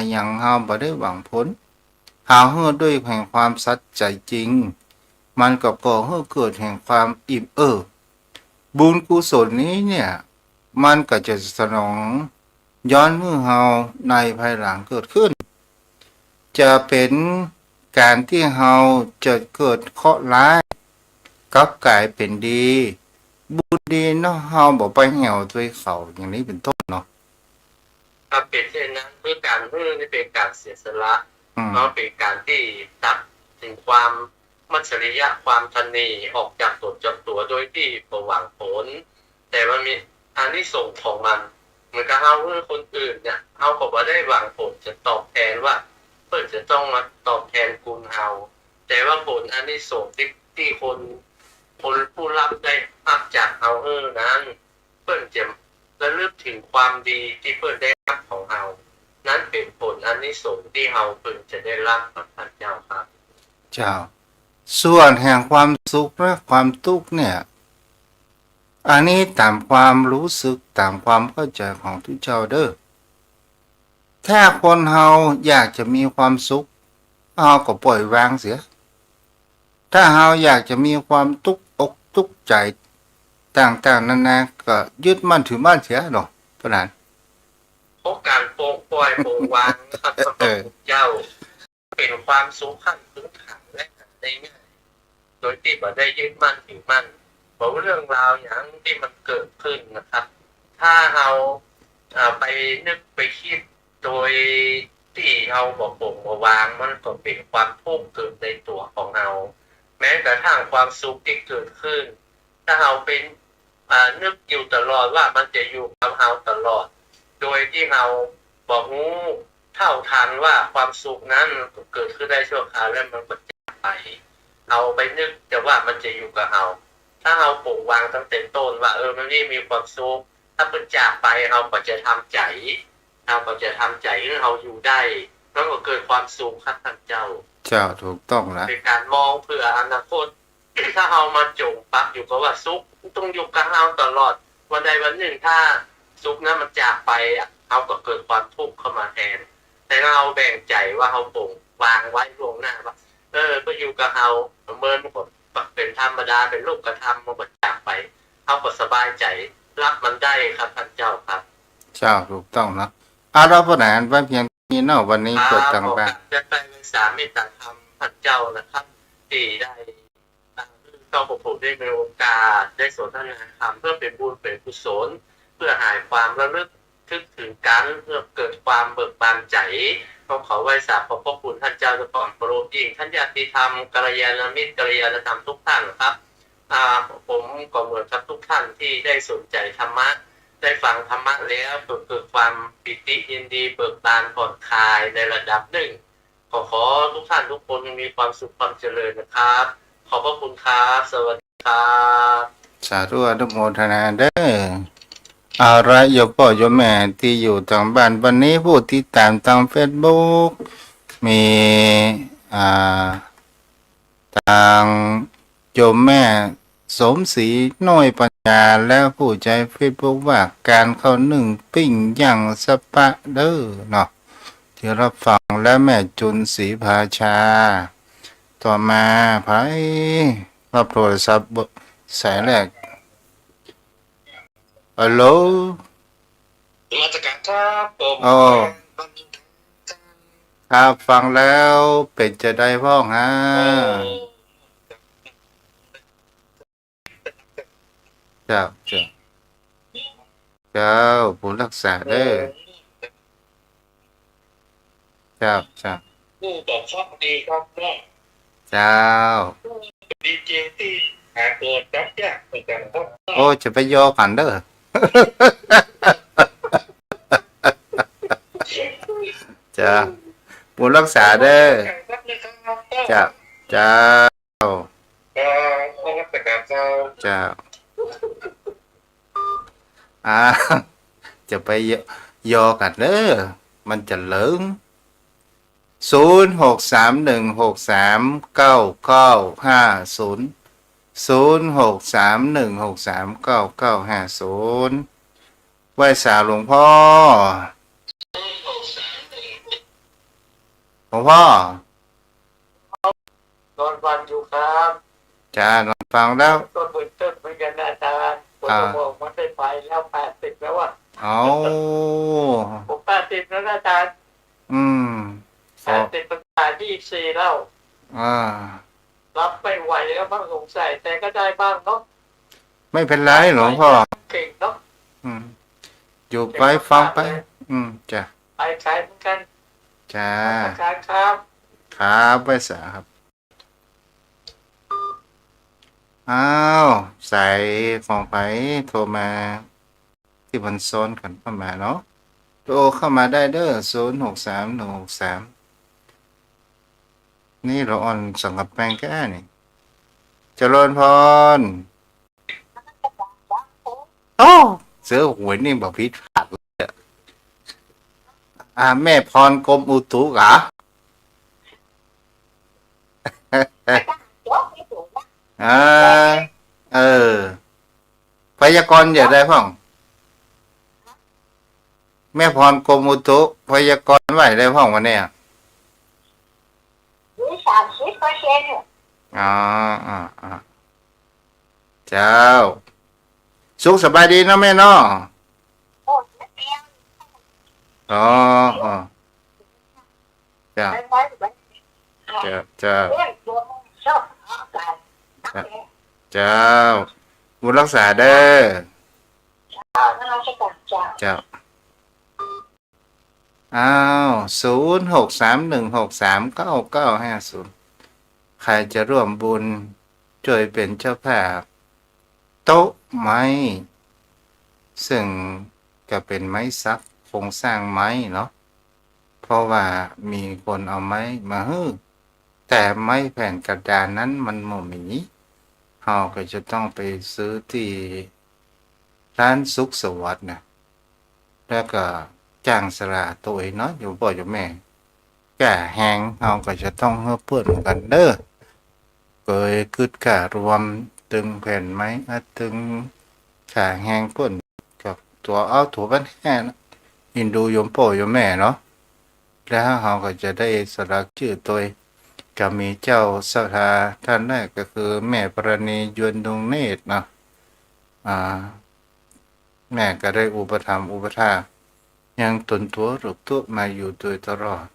อย่างเราบ่ได้หวังผลเราด้วยแห่งความสัจใจจริงมันก็ก่อให้เกิดแห่งความอิ่มบุญกุศลนี้เนี่ยมันก็จะสนองย้อนมือเฮาในภายหลังเกิดขึ้นจะเป็นการที่เฮาจะเกิดเคราะห์ร้ายกลับกลายเป็นดีบุญดีเนาะเฮาบ่ไปเหี่ยวด้วยเขาอย่างนี้เป็นต้นเนาะครับเป็นเช่นนั้นคือการนี่เป็นการเสียสละเนาะเป็นการที่ตัดถึงความมัจฉริยะความทันนีออกจากตัวโดยที่บ่หวังผลแต่มันมีอานิสงส์ของมันเหมือนกับเฮาคนอื่นเนี่ยเฮาก็บ่ได้หวังผลจะตอบแทนว่าเพิ่นจะต้องมาตอบแทนคุณเฮาแต่ว่าผลอานิสงส์ที่คนผู้รับได้รับจากเฮานั้นเพิ่นจะระลึกถึงความดีที่เพิ่นได้รับของเฮานั้นเป็นผลอานิสงส์ที่เฮาเพิ่นจะได้รับครับท่านเจ้าครับเจ้าส่วนแห่งความสุขและความทุกข์เนี่ยอันนี้ตามความรู้สึกตามความเข้าใจของทุกเจ้าเด้อถ้าคนเฮาอยากจะมีความสุขเฮาก็ปล่อยวางเสียถ้าเฮาอยากจะมีความทุกข์อกทุกข์ใจต่างๆนานาก็ยึดมั่นถือมั่นเสียเนาะเพราะนั้นเพราะการปล่อยวางครับเจ้าเป็นความสุขขั้นพื้นฐานและได้ง่ายโดยที่บ่ได้ยึดมั่นถือมั่นบอกเรื่องราวอย่างที่มันเกิดขึ้นนะครับถ้าเราไปนึกไปคิดโดยที่เราบ่วางมันก็เป็นความทุกข์เกิดในตัวของเราแม้กระทั่งความสุขที่เกิดขึ้นถ้าเราเป็นนึกอยู่ตลอดว่ามันจะอยู่กับเราตลอดโดยที่เราบอกรู้เท่าทันว่าความสุขนั้นเกิดขึ้นได้ชั่วคราวแล้วมันก็จากไปเอาไปนึกแต่ว่ามันจะอยู่กับเราถ้าเราปลูกวางตั้งแต่ต้นว่ามันนี่มีความสุขถ้าเป็นจากไปเราก็จะทำใจให้เราอยู่ได้แล้วก็เกิดความสุขครับท่านเจ้าถูกต้องแล้วเป็นการมองเพื่ออนาคตถ้าเรามาจมปักอยู่กับว่าสุข ต้องอยู่กับเราตลอดวันใดวันหนึ่งถ้าสุขนั้นมันจากไปเขาก็เกิดความทุกข์เข้ามาแทนแต่เราแบ่งใจว่าเขาปลงวางไว้ล่วงหน้าว่าก็อยู่กับเราเมินหมดเป็นธรรมดาเป็นรูปกระทำมันจากไปเขาก็สบายใจรับมันได้ครับท่านเจ้าครับ เจ้าถูกต้องนะเราพนันไว้เพียงนี้เนาะวันนี้เปิดทางบ้าน จะไปศึกษาเมตตาธรรมท่านเจ้านะครับที่ได้เราผมได้มีโอกาสได้สนทนาธรรมเพื่อเป็นบุญเป็นกุศลเพื่อหายความระลึกถึงกันเพื่อเกิดความเบิกบานใจขอไหว้สาขอบพระคุณท่านเจ้าเจ้าของโปรดยิ่งท่านญาติธรรมกัลยาณมิตรกัลยาณธรรมทุกท่านครับผมก็เหมือนกับทุกท่านที่ได้สนใจธรรมะได้ฟังธรรมะแล้วเกิดความปิติยินดีเบิกบานผ่อนคลายในระดับหนึ่งขอทุกท่านทุกคนมีความสุขความเจริญนะครับขอบพระคุณครับสวัสดีครับสาธุอนุโมทนาเด้อเอาละโยมพ่อโยมแม่ที่อยู่ทางบ้านวันนี้ผู้ที่ตามทาง Facebook มีทางโยมแม่สมศรีน้อยปัญญาแล้วผู้ใจ Facebook ว่าการเข้านึ่งปิ้งย่างสปะเด้อเนาะที่รับฟังและแม่จุนศรีภาชาต่อมาไผรับโทรศัพท์สายแรกฮัลโหลมาจากการครับผมครับฟังแล้วเป็นจะได้พ้องฮะเจ้าผู้รักษาเด้อเจ้าผู้บอกชอบดีครับเนาะเจ้าดีเจที่หาตัวจับยากเหมือนกันครับโอ้จะไปโยกันเด้อจ้าผู้รักษาเด้อจ้าผู้รักษาการเจ้าจะไปโยกันเด้อมันจะเหลิง0631639950ไหว้สาหลวงพ่อนอนฟังอยู่ครับจ้านอนฟังแล้วต้นเหมือนกันอาจารย์ผมบอกมันได้ไปแล้ว80แล้วอ่ะผม80แล้วอาจารย์80ประกาศ24แล้วรับไม่ไหวแล้วบ้างสงสัยแต่ก็ได้บ้างเนาะไม่เป็นไรหลวงพ่อเก่งเนาะอยู่ไปฟังไปจ้ะไปใช้เหมือนกันจ้าครับไปสาครับใส่ของไปโทรมาที่บันโซนกันเข้ามาเนาะโทรเข้ามาได้เด้อ063163นี่เราอ่อนสังกับแปลงแก้นี่เจริญพรเสือหวยนี่บอกพิษพลาดเลยแม่พรกรมอุตุกะพยากรณ์อย่าได้พ่องแม่พรกรมอุตุพยากรณ์ไว้ได้พ่องวันนี้เจ้าสุขสบายดีนะแม่เนาะเจ้าบุญรักษาเด้อเจ้า0631639950ใครจะร่วมบุญช่วยเป็นเจ้าภาพโต๊ะไม้ซึ่งก็เป็นไม้ซักโครงสร้างไม้เนาะเพราะว่ามีคนเอาไม้มาฮื้อแต่ไม้แผ่นกระดานนั้นมันไม่มีเราก็จะต้องไปซื้อที่ร้านสุขสวัสดิ์นะแล้วก็จ้างสลาตัวเองเนาะอยู่บ่อยู่แม่แก่แหงเราก็จะต้องเพื่อเพื่อนกันเด้อเกิดกึดกะรวม ตึงแผ่นไม้ตึงขาแห้งก้นกับตัวเอาถั่วบ้านแห้งนะอินดูโยมพ่อโยมแม่เนาะแล้วเราก็จะได้สลักชื่อตัวก็มีเจ้าศรัทธาท่านแรกก็คือแม่ปรณียวนดวงเนตรเนาะแม่ก็ได้อุปถัมภ์อุปถากยังตนตัวหลุกตัวมาอยู่โดยตลอด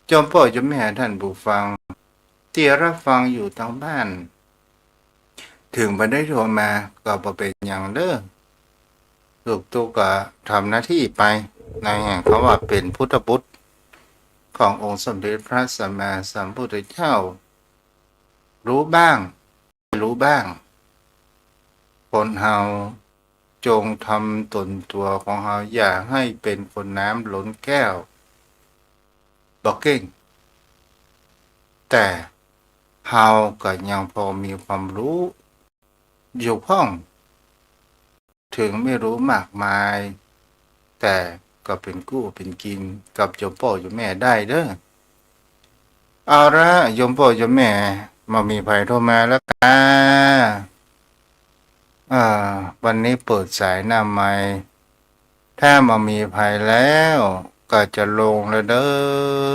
จอมพ่อจอมแม่ท่านผู้ฟังที่รับฟังอยู่ทางบ้านถึงมาได้โทรมาก็บ่เป็นอย่างเด้อลูกตัวก็ทำหน้าที่ไปในแห่งเขาว่าเป็นพุทธบุตรขององค์สมเด็จพระสัมมาสัมพุทธเจ้ารู้บ้างไม่รู้บ้างคนเฮาจงทำตนตัวของเฮาอย่าให้เป็นคนน้ำล้นแก้วบอกเก่งแต่เฮาก็ยังพอมีความรู้อยู่พ้องถึงไม่รู้มากมายแต่ก็เป็นกู้เป็นกินกับโยมพ่อโยมแม่ได้เด้อเอาละโยมพ่อโยมแม่มามีภัยโทรมาแล้ววันนี้เปิดสายหน้าใหม่ถ้ามามีภัยแล้วก็จะลงแล้วเด้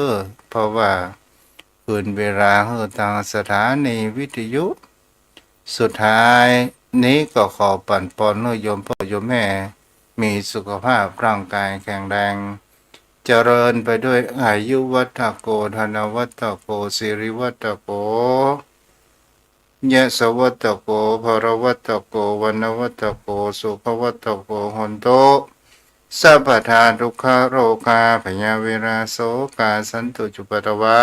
อเพราะว่าคืนเวลาเฮอทางสถานีวิทยุสุดท้ายนี้ก็ขอปั่นปอนให้โยมพ่อโยมแม่มีสุขภาพร่างกายแข็งแรงเจริญไปด้วยอายุวัฒโกธนวัฒโกสิริวัฒโกยะสวัฒโกภรวัฒโกวันวัฒโกสุขวัฒโกหนโตสัพพทาทุกขโรคาพยาเวราโสกาสันตุจุปตวา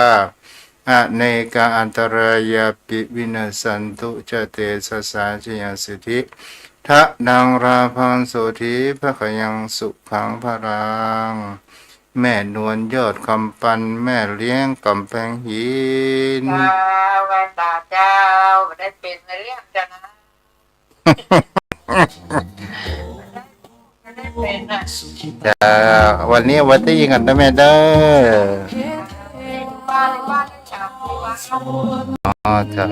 อเนกาอันตรายาปิวินาสันตุจเตสสาชยสิทธิทะนังราพังโสธิพระขยังสุขังพรังแม่นวลยอดคำปันแม่เลี้ยงกำแพงหินเจ้าแว่นตาเจ้าไม่ได้เป็นในเรื่องจ้ะนะไม่ได้เป็นอ่ะ จะวันนี้วันที่กันนะแม่เด้อบ้านในบ้านในชาวบ้าน อ๋อจ้ะ